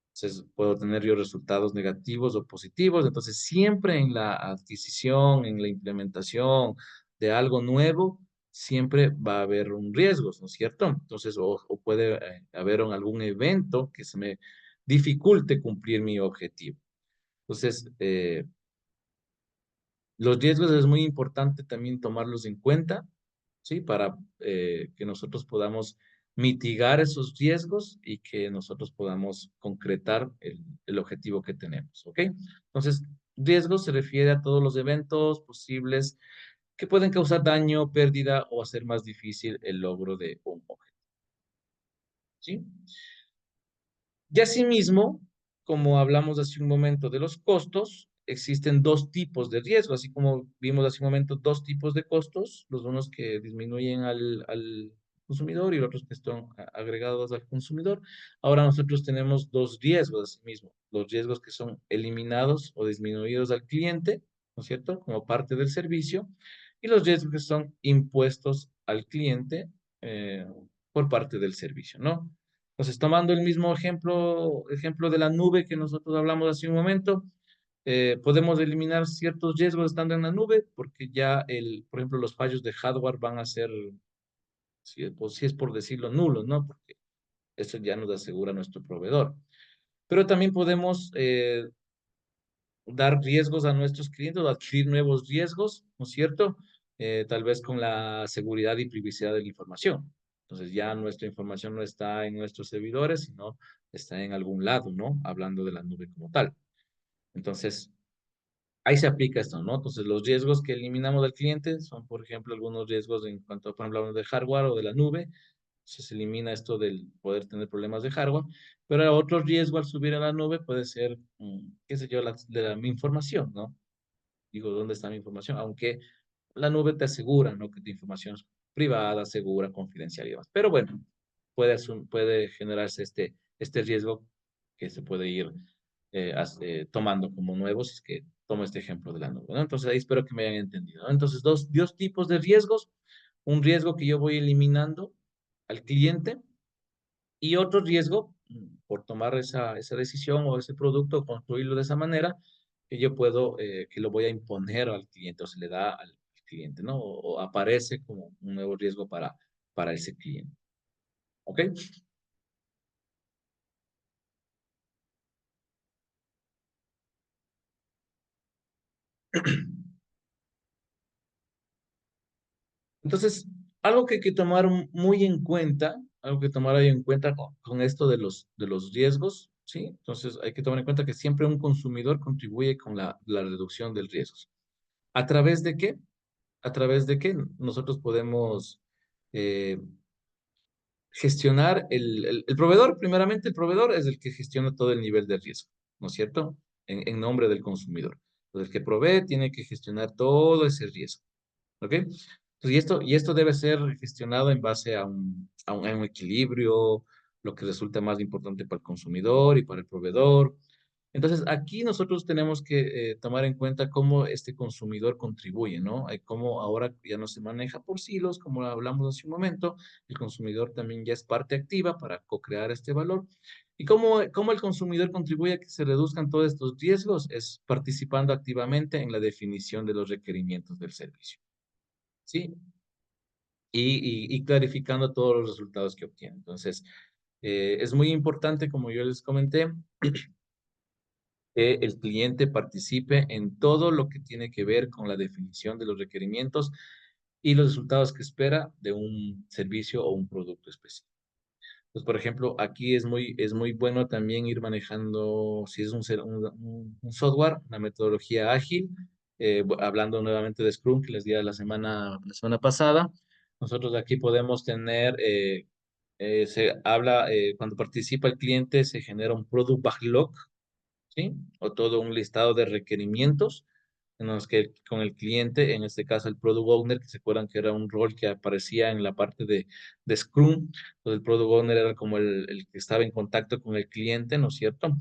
Entonces, puedo tener yo resultados negativos o positivos. Entonces, siempre en la adquisición, en la implementación de algo nuevo, siempre va a haber un riesgo, ¿no es cierto? Entonces, o puede haber algún evento que se me dificulte cumplir mi objetivo. Entonces, los riesgos es muy importante también tomarlos en cuenta, ¿sí? Para que nosotros podamos mitigar esos riesgos y que nosotros podamos concretar el objetivo que tenemos, ¿ok? Entonces, riesgos se refiere a todos los eventos posibles que pueden causar daño, pérdida o hacer más difícil el logro de un objetivo, ¿sí? Y asimismo, como hablamos hace un momento de los costos, existen dos tipos de riesgo, así como vimos hace un momento dos tipos de costos, los unos que disminuyen al consumidor y los otros que están agregados al consumidor. Ahora nosotros tenemos dos riesgos asimismo, los riesgos que son eliminados o disminuidos al cliente, ¿no es cierto?, como parte del servicio, y los riesgos que son impuestos al cliente por parte del servicio, ¿no? Entonces, tomando el mismo ejemplo de la nube que nosotros hablamos hace un momento, podemos eliminar ciertos riesgos estando en la nube, porque ya, por ejemplo, los fallos de hardware van a ser, si es por decirlo, nulos, ¿no? Porque eso ya nos asegura nuestro proveedor. Pero también podemos dar riesgos a nuestros clientes o adquirir nuevos riesgos, ¿no es cierto? Tal vez con la seguridad y privacidad de la información. Entonces ya nuestra información no está en nuestros servidores, sino está en algún lado, ¿no? Hablando de la nube como tal. Entonces, ahí se aplica esto, ¿no? Entonces, los riesgos que eliminamos del cliente son, por ejemplo, algunos riesgos en cuanto, por ejemplo, hablamos de hardware o de la nube, se elimina esto del poder tener problemas de hardware, pero otro riesgo al subir a la nube puede ser, qué sé yo, de la mi información, ¿no? Digo, ¿dónde está mi información? Aunque la nube te asegura, ¿no? Que tu información es privada, segura, confidencial y demás. Pero bueno, puede generarse este riesgo que se puede ir tomando como nuevo, si es que tomo este ejemplo de la nube, ¿no? Entonces ahí espero que me hayan entendido, ¿no? Entonces, dos tipos de riesgos. Un riesgo que yo voy eliminando al cliente y otro riesgo por tomar esa decisión o ese producto, construirlo de esa manera, que yo puedo, que lo voy a imponer al cliente o se le da al cliente, ¿no? O aparece como un nuevo riesgo para ese cliente. ¿Ok? Entonces, algo que hay que tomar muy en cuenta, algo que tomar ahí en cuenta con esto de los riesgos, ¿sí? Entonces, hay que tomar en cuenta que siempre un consumidor contribuye con la reducción del riesgo. ¿A través de qué? A través de que nosotros podemos eh, gestionar el proveedor, primeramente el proveedor es el que gestiona todo el nivel de riesgo, ¿no es cierto? En nombre del consumidor. Entonces, el que provee tiene que gestionar todo ese riesgo, ¿ok? Entonces, y esto debe ser gestionado en base a un equilibrio, lo que resulta más importante para el consumidor y para el proveedor. Entonces, aquí nosotros tenemos que tomar en cuenta cómo este consumidor contribuye, ¿no? Cómo ahora ya no se maneja por silos, como hablamos hace un momento, el consumidor también ya es parte activa para co-crear este valor. ¿Y cómo el consumidor contribuye a que se reduzcan todos estos riesgos? Es participando activamente en la definición de los requerimientos del servicio, ¿sí? Y clarificando todos los resultados que obtiene. Entonces, es muy importante, como yo les comenté, que el cliente participe en todo lo que tiene que ver con la definición de los requerimientos y los resultados que espera de un servicio o un producto específico. Pues, por ejemplo, aquí es muy bueno también ir manejando, si es un software, una metodología ágil, hablando nuevamente de Scrum, que les di la semana pasada. Nosotros aquí podemos tener, cuando participa el cliente, se genera un product backlog, ¿sí? O todo un listado de requerimientos en los que con el cliente, en este caso el Product Owner, que se acuerdan que era un rol que aparecía en la parte de Scrum, pues el Product Owner era como el que estaba en contacto con el cliente, ¿no es cierto?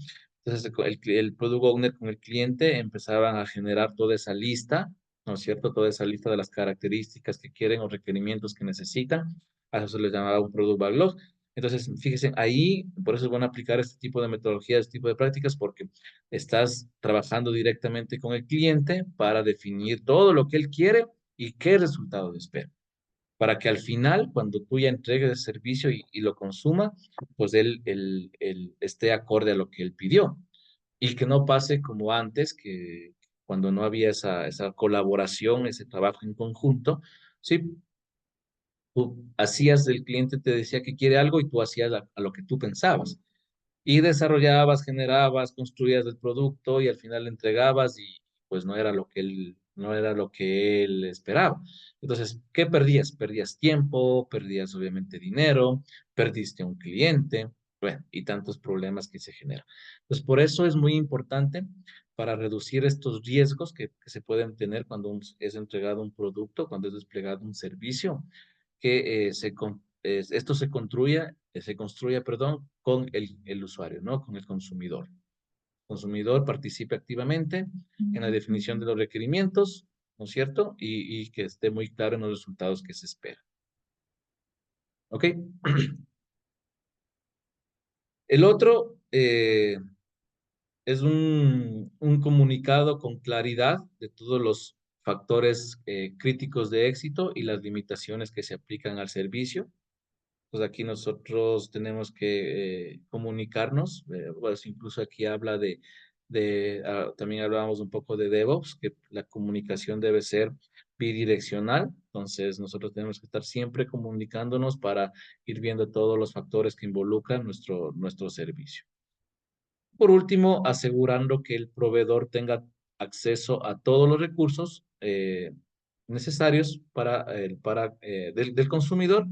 Entonces el Product Owner con el cliente empezaban a generar toda esa lista, ¿no es cierto? Toda esa lista de las características que quieren o requerimientos que necesitan. A eso se les llamaba un Product Backlog. Entonces, fíjense, ahí, por eso es bueno aplicar este tipo de metodologías, este tipo de prácticas, porque estás trabajando directamente con el cliente para definir todo lo que él quiere y qué resultado espera. Para que al final, cuando tú ya entregues el servicio y lo consuma, pues él esté acorde a lo que él pidió. Y que no pase como antes, que cuando no había esa colaboración, ese trabajo en conjunto, sí, tú hacías, el cliente te decía que quiere algo y tú hacías a lo que tú pensabas y desarrollabas, generabas, construías el producto y al final le entregabas y pues no era lo que él esperaba. Entonces, ¿qué perdías? Perdías tiempo, perdías obviamente dinero, perdiste un cliente, bueno, y tantos problemas que se generan. Pues por eso es muy importante para reducir estos riesgos que se pueden tener cuando es entregado un producto, cuando es desplegado un servicio, que esto se construya, perdón, con el usuario, ¿no? Con el consumidor. El consumidor participe activamente en la definición de los requerimientos, ¿no es cierto? Y que esté muy claro en los resultados que se esperan. ¿Ok? El otro es un comunicado con claridad de todos los factores críticos de éxito y las limitaciones que se aplican al servicio. Pues aquí nosotros tenemos que comunicarnos, pues incluso aquí habla también hablábamos un poco de DevOps, que la comunicación debe ser bidireccional, entonces nosotros tenemos que estar siempre comunicándonos para ir viendo todos los factores que involucran nuestro servicio. Por último, asegurando que el proveedor tenga acceso a todos los recursos necesarios del consumidor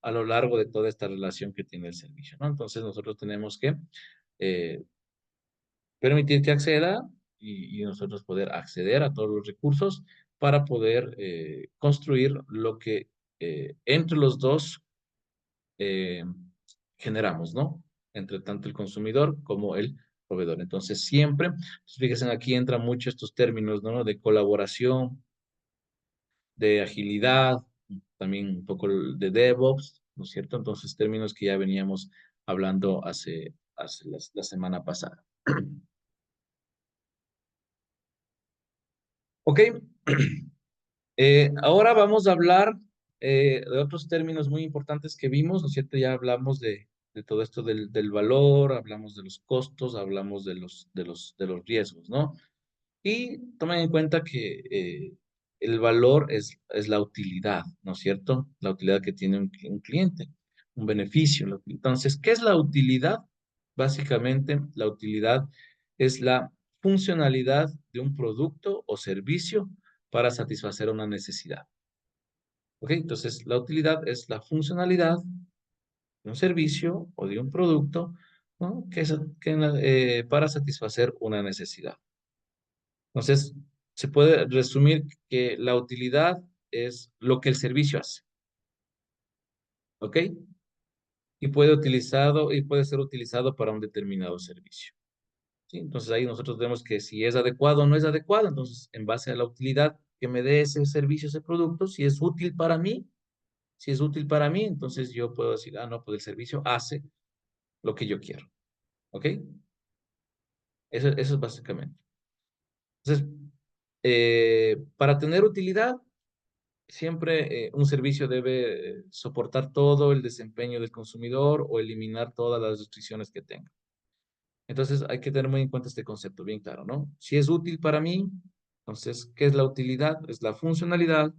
a lo largo de toda esta relación que tiene el servicio, ¿no? Entonces nosotros tenemos que eh, permitir que acceda y nosotros poder acceder a todos los recursos para poder construir lo que entre los dos eh, generamos, ¿no? Entre tanto el consumidor como el proveedor. Entonces, siempre, pues, fíjense, aquí entran mucho estos términos, ¿no? De colaboración, de agilidad, también un poco de DevOps, ¿no es cierto? Entonces, términos que ya veníamos hablando hace la semana pasada. Ok. Ahora vamos a hablar de otros términos muy importantes que vimos, ¿no es cierto? Ya hablamos de todo esto del valor, hablamos de los costos, hablamos de los riesgos, ¿no? Y tomen en cuenta que el valor es la utilidad, ¿no es cierto? La utilidad que tiene un cliente, un beneficio. Entonces, ¿qué es la utilidad? Básicamente, la utilidad es la funcionalidad de un producto o servicio para satisfacer una necesidad. ¿Ok? Entonces, la utilidad es la funcionalidad un servicio o de un producto, ¿no? Para satisfacer una necesidad. Entonces, se puede resumir que la utilidad es lo que el servicio hace, ¿ok? Y puede ser utilizado para un determinado servicio. ¿Sí? Entonces ahí nosotros vemos que si es adecuado o no es adecuado, entonces en base a la utilidad que me dé ese servicio, ese producto, si es útil para mí, si es útil para mí, entonces yo puedo decir, ah, no, pues el servicio hace lo que yo quiero, ¿ok? Eso es básicamente. Entonces, para tener utilidad, siempre un servicio debe soportar todo el desempeño del consumidor o eliminar todas las restricciones que tenga. Entonces hay que tener muy en cuenta este concepto, bien claro, ¿no? Si es útil para mí, entonces, ¿qué es la utilidad? Es la funcionalidad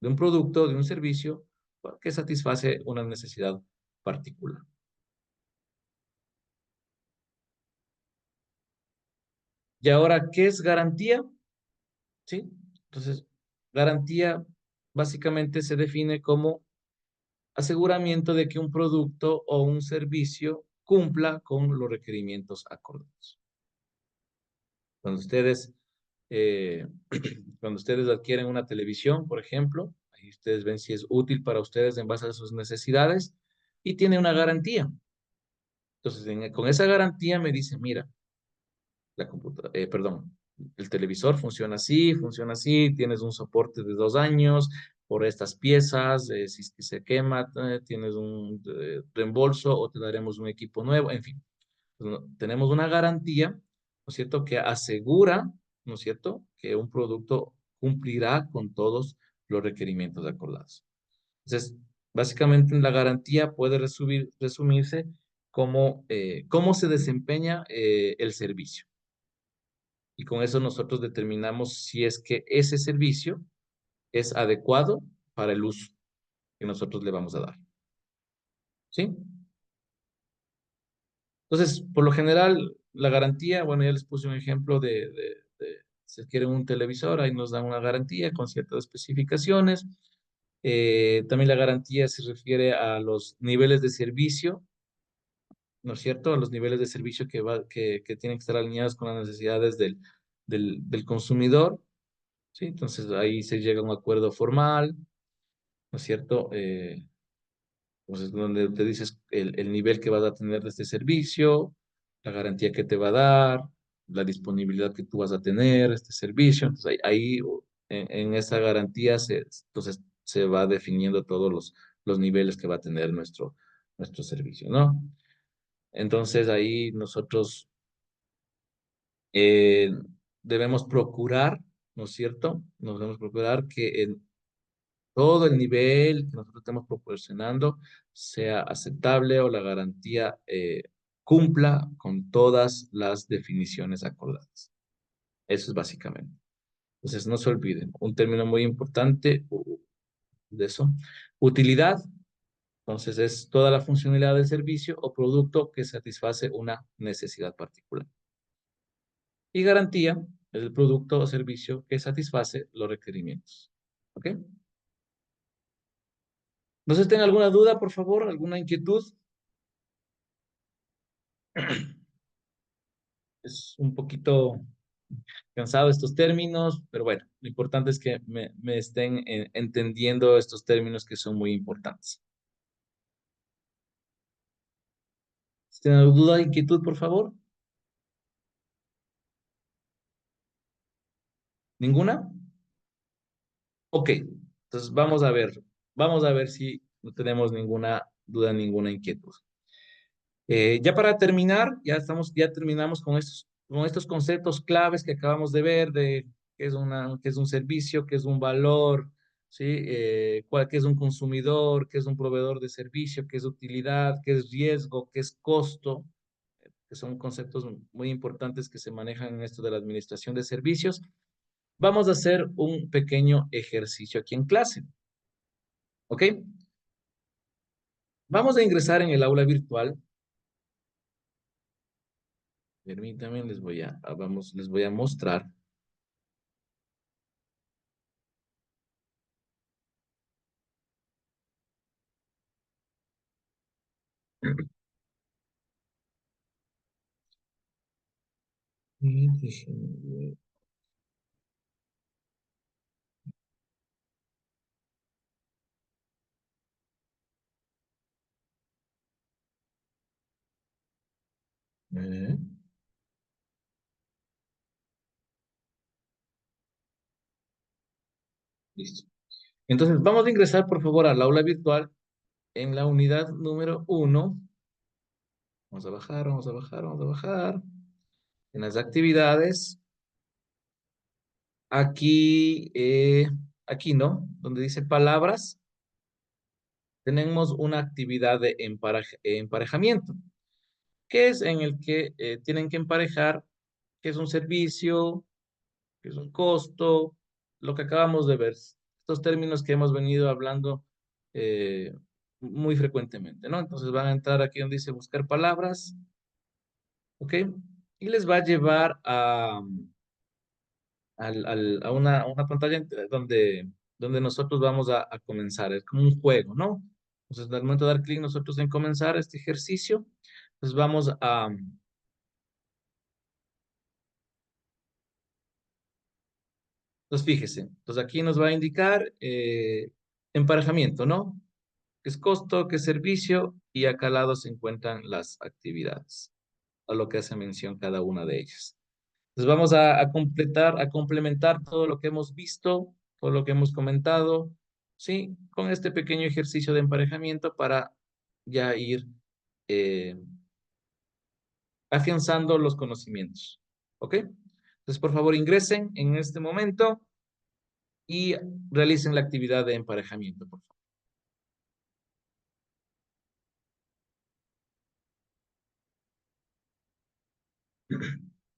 de un producto, de un servicio, que satisface una necesidad particular. Y ahora, ¿qué es garantía? ¿Sí? Entonces, garantía básicamente se define como aseguramiento de que un producto o un servicio cumpla con los requerimientos acordados. Cuando ustedes, eh, cuando ustedes adquieren una televisión, por ejemplo, ahí ustedes ven si es útil para ustedes en base a sus necesidades y tiene una garantía. Entonces, con esa garantía me dicen, mira, perdón, el televisor funciona así, tienes un soporte de 2 años por estas piezas, si es que se quema, tienes un reembolso o te daremos un equipo nuevo, en fin. Tenemos una garantía, ¿no es cierto?, que asegura, ¿no es cierto?, que un producto cumplirá con todos los requerimientos acordados. Entonces, básicamente la garantía puede resumirse como cómo se desempeña el servicio. Y con eso nosotros determinamos si es que ese servicio es adecuado para el uso que nosotros le vamos a dar. ¿Sí? Entonces, por lo general, la garantía, bueno, ya les puse un ejemplo si quieren un televisor, ahí nos dan una garantía con ciertas especificaciones. También la garantía se refiere a los niveles de servicio, ¿no es cierto? A los niveles de servicio que tienen que estar alineados con las necesidades del consumidor, ¿sí? Entonces, ahí se llega a un acuerdo formal, ¿no es cierto? Entonces, donde te dices el nivel que vas a tener de este servicio, la garantía que te va a dar, la disponibilidad que tú vas a tener, este servicio. Entonces, en esa garantía entonces, se va definiendo todos los niveles que va a tener nuestro servicio, ¿no? Entonces, ahí nosotros eh, debemos procurar, ¿no es cierto? Nos debemos procurar que todo el nivel que nosotros estamos proporcionando sea aceptable o la garantía cumpla con todas las definiciones acordadas. Eso es básicamente. Entonces, no se olviden, un término muy importante de eso, utilidad, entonces es toda la funcionalidad del servicio o producto que satisface una necesidad particular. Y garantía es el producto o servicio que satisface los requerimientos. ¿Ok? No sé si tienen alguna duda, por favor, alguna inquietud. Es un poquito cansado estos términos, pero bueno, lo importante es que me estén entendiendo estos términos que son muy importantes. Si tienen alguna duda, inquietud, por favor. ¿Ninguna? Ok, entonces vamos a ver si no tenemos ninguna duda, ninguna inquietud. Ya para terminar, ya terminamos con estos conceptos claves que acabamos de ver de qué es un servicio, qué es un valor, ¿sí? Qué es un consumidor, qué es un proveedor de servicio, qué es utilidad, qué es riesgo, qué es costo, que son conceptos muy importantes que se manejan en esto de la administración de servicios. Vamos a hacer un pequeño ejercicio aquí en clase, ¿ok? Vamos a ingresar en el aula virtual. Permítanme, les voy a mostrar. Y déjenme ver. Eh, Listo. Entonces, vamos a ingresar, por favor, al aula virtual en la unidad número 1. Vamos a bajar, vamos a bajar, vamos a bajar. En las actividades, aquí, aquí no, donde dice palabras, tenemos una actividad de emparejamiento, que es en el que tienen que emparejar qué es un servicio, qué es un costo, lo que acabamos de ver, estos términos que hemos venido hablando eh, muy frecuentemente, ¿no? Entonces van a entrar aquí donde dice buscar palabras, ¿ok? Y les va a llevar a una pantalla donde nosotros vamos a comenzar. Es como un juego, ¿no? Entonces, al momento de dar clic nosotros en comenzar este ejercicio, pues vamos a... Entonces, fíjese. Entonces, aquí nos va a indicar emparejamiento, ¿no? ¿Qué es costo, qué es servicio? Y acá al lado se encuentran las actividades, a lo que hace mención cada una de ellas. Entonces vamos a completar, a complementar todo lo que hemos visto, todo lo que hemos comentado, ¿sí? Con este pequeño ejercicio de emparejamiento para ya ir eh, afianzando los conocimientos, ¿ok? Entonces, por favor, ingresen en este momento y realicen la actividad de emparejamiento, por favor.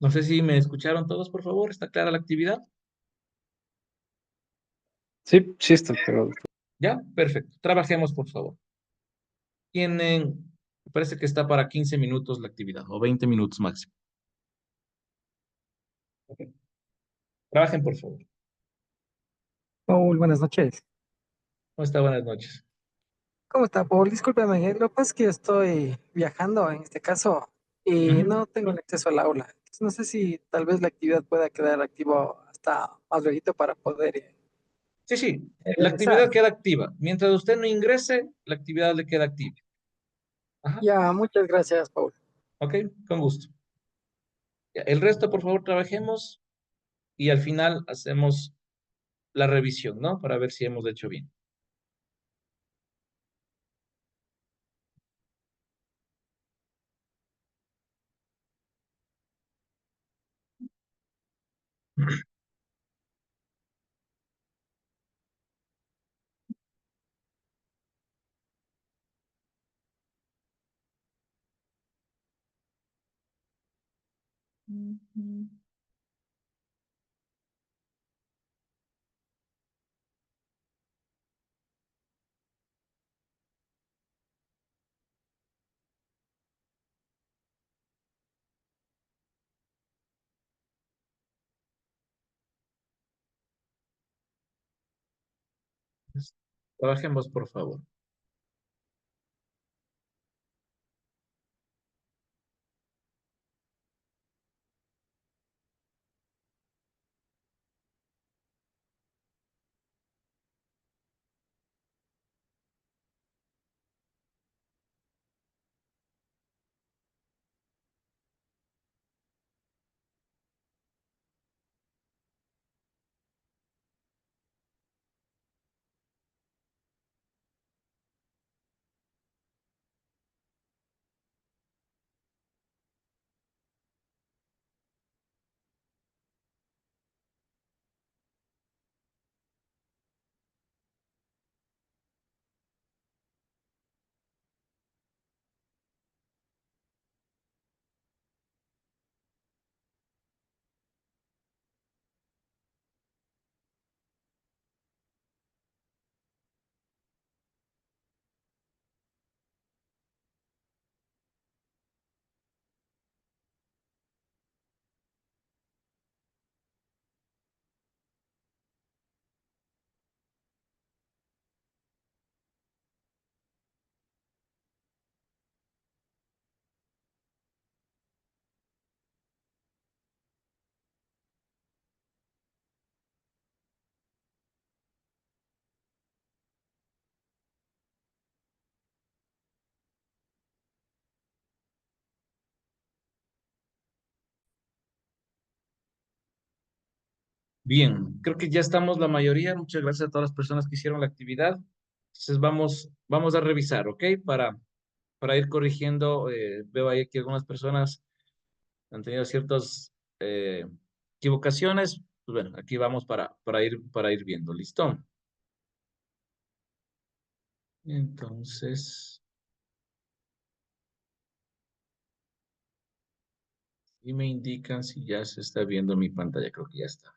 No sé si me escucharon todos, por favor. ¿Está clara la actividad? Sí, sí está, pero ¿Ya? Perfecto. Trabajemos, por favor. Me parece que está para 15 minutos la actividad, o 20 minutos máximo. Ok. Trabajen, por favor. Paul, buenas noches. ¿Cómo está? Buenas noches. ¿Cómo está, Paul? Discúlpeme, lo que pasa es que yo estoy viajando en este caso y Ujú. no tengo el acceso al aula. Entonces, no sé si tal vez la actividad pueda quedar activo hasta más luego para poder Sí, sí. La actividad realizar. queda activa. Mientras usted no ingrese, la actividad le queda activa. Ajá. Ya, muchas gracias, Paul. Ok, con gusto. Ya, el resto, por favor, trabajemos y al final hacemos la revisión, ¿no? Para ver si hemos hecho bien. Trabajemos, por favor. Bien, creo que ya estamos la mayoría. Muchas gracias a todas las personas que hicieron la actividad. Entonces vamos a revisar, ¿ok? Para ir corrigiendo, veo ahí que algunas personas han tenido ciertas equivocaciones. Pues bueno, aquí vamos para ir viendo. ¿Listo? Entonces, y me indican si ya se está viendo mi pantalla. Creo que ya está.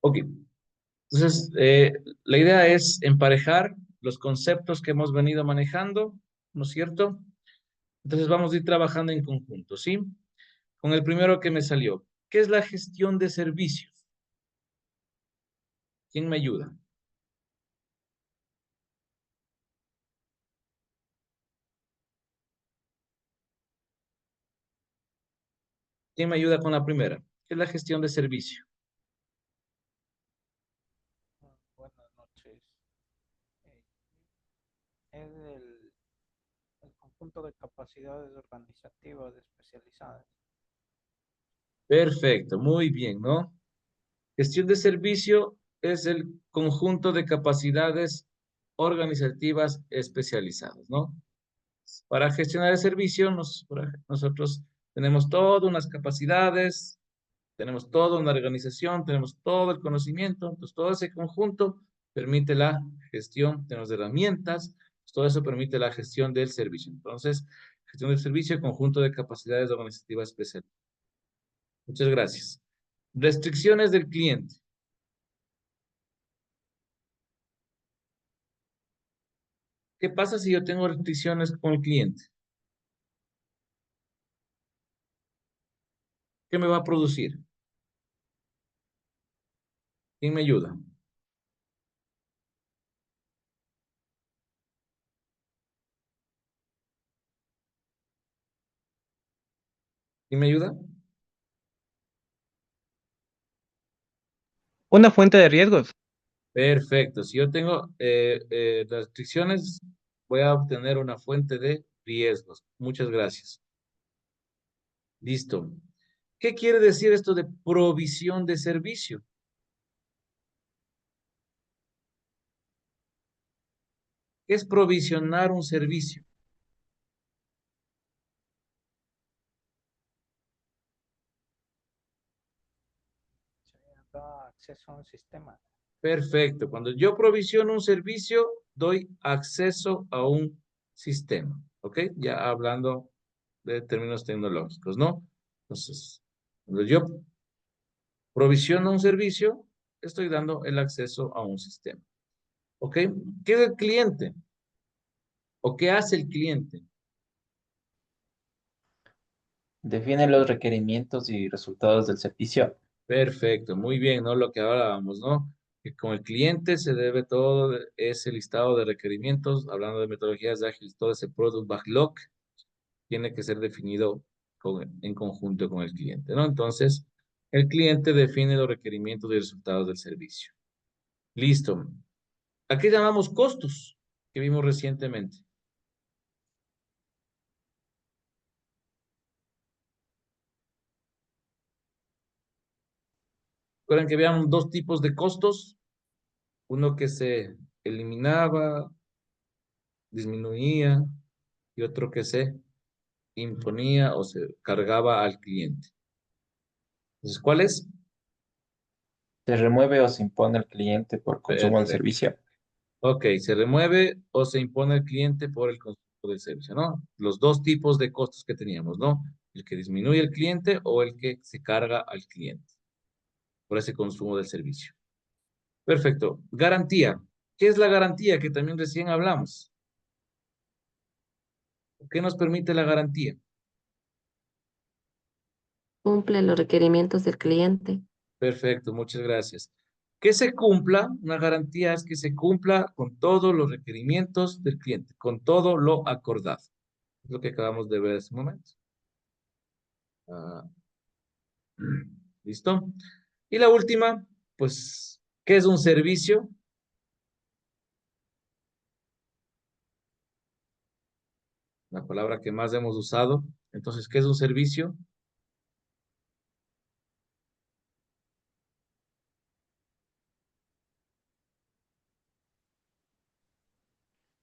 Ok. Entonces, la idea es emparejar los conceptos que hemos venido manejando, ¿no es cierto? Entonces vamos a ir trabajando en conjunto, ¿sí? Con el primero que me salió. ¿Qué es la gestión de servicios? ¿Quién me ayuda? ¿Quién me ayuda con la primera? ¿Qué es la gestión de servicio? Buenas noches. Es el conjunto de capacidades organizativas especializadas. Perfecto, muy bien, ¿no? Gestión de servicio es el conjunto de capacidades organizativas especializadas, ¿no? Para gestionar el servicio, nosotros tenemos todas unas capacidades, tenemos toda una organización, tenemos todo el conocimiento, entonces todo ese conjunto permite la gestión, tenemos herramientas, pues todo eso permite la gestión del servicio. Entonces, gestión del servicio, conjunto de capacidades organizativas especiales. Muchas gracias. Restricciones del cliente. ¿Qué pasa si yo tengo restricciones con el cliente? ¿Qué me va a producir? ¿Quién me ayuda? ¿Quién me ayuda? Una fuente de riesgos. Perfecto. Si yo tengo restricciones, voy a obtener una fuente de riesgos. Muchas gracias. Listo. ¿Qué quiere decir esto de provisión de servicio? ¿Qué es provisionar un servicio? Se da acceso a un sistema. Perfecto. Cuando yo provisiono un servicio, doy acceso a un sistema. ¿Ok? Ya hablando de términos tecnológicos, ¿no? Entonces, cuando yo provisiono un servicio, estoy dando el acceso a un sistema. ¿Ok? ¿Qué es el cliente? ¿O qué hace el cliente? Define los requerimientos y resultados del servicio. Perfecto, muy bien, ¿no? Lo que hablábamos, ¿no? Que con el cliente se debe todo ese listado de requerimientos, hablando de metodologías de ágiles, todo ese product backlog tiene que ser definido en conjunto con el cliente, ¿no? Entonces, el cliente define los requerimientos y resultados del servicio. Listo. ¿A qué llamamos costos que vimos recientemente? Recuerden que habían dos tipos de costos, uno que se eliminaba, disminuía, y otro que se imponía o se cargaba al cliente. Entonces, ¿cuál es? Se remueve o se impone al cliente por consumo del Perfecto. servicio. Ok, se remueve o se impone al cliente por el consumo del servicio, ¿no? Los dos tipos de costos que teníamos, ¿no? El que disminuye el cliente o el que se carga al cliente por ese consumo del servicio. Perfecto. Garantía. ¿Qué es la garantía que también recién hablamos? ¿Qué nos permite la garantía? Cumple los requerimientos del cliente. Perfecto, muchas gracias. Que se cumpla, una garantía es que se cumpla con todos los requerimientos del cliente, con todo lo acordado. Es lo que acabamos de ver hace un momento. Ah, ¿listo? Y la última, pues, ¿qué es un servicio? La palabra que más hemos usado. Entonces, ¿qué es un servicio?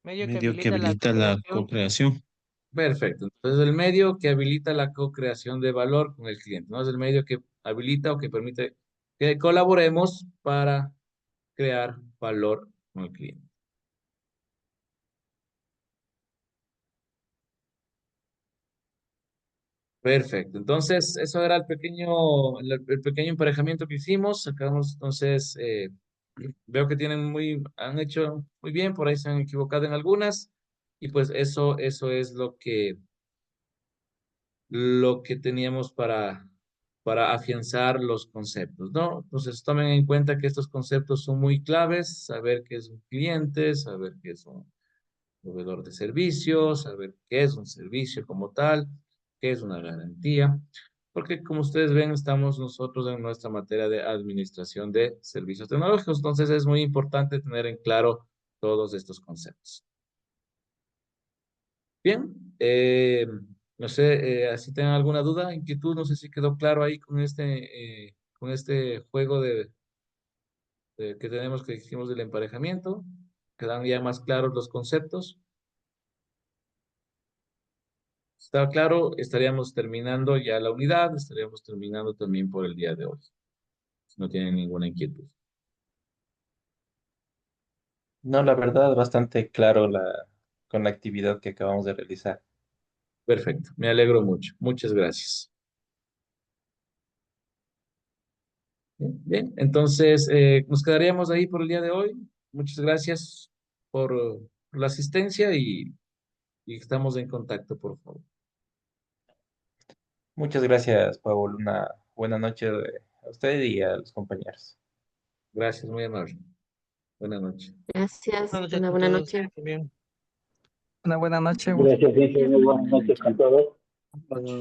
Medio que habilita la co-creación. Perfecto. Entonces, el medio que habilita la co-creación de valor con el cliente, ¿no? Es el medio que habilita o que permite que colaboremos para crear valor con el cliente. Perfecto. Entonces, eso era el pequeño emparejamiento que hicimos. Sacamos, entonces, veo que han hecho muy bien, por ahí se han equivocado en algunas. Y pues eso es lo que teníamos para afianzar los conceptos, ¿no? Entonces, tomen en cuenta que estos conceptos son muy claves, saber qué es un cliente, saber qué es un proveedor de servicios, saber qué es un servicio como tal, qué es una garantía, porque como ustedes ven, estamos nosotros en nuestra materia de administración de servicios tecnológicos, entonces es muy importante tener en claro todos estos conceptos. Bien, no sé, si tienen alguna duda, inquietud, no sé si quedó claro ahí con este juego que tenemos que hicimos del emparejamiento, quedan ya más claros los conceptos. Está claro, estaríamos terminando ya la unidad, estaríamos terminando también por el día de hoy, si no tienen ninguna inquietud. No, la verdad, bastante claro con la actividad que acabamos de realizar. Perfecto, me alegro mucho. Muchas gracias. Bien, bien, entonces nos quedaríamos ahí por el día de hoy. Muchas gracias por la asistencia y estamos en contacto, por favor. Muchas gracias, Paul. Una buena noche a usted y a los compañeros. Gracias, muy amable. Buenas noches. Gracias. Buenas noches Una a buena todos. noche. Bien. Una buena noche. Gracias, Vincent. Muy buenas noches con todos. Buenas noches.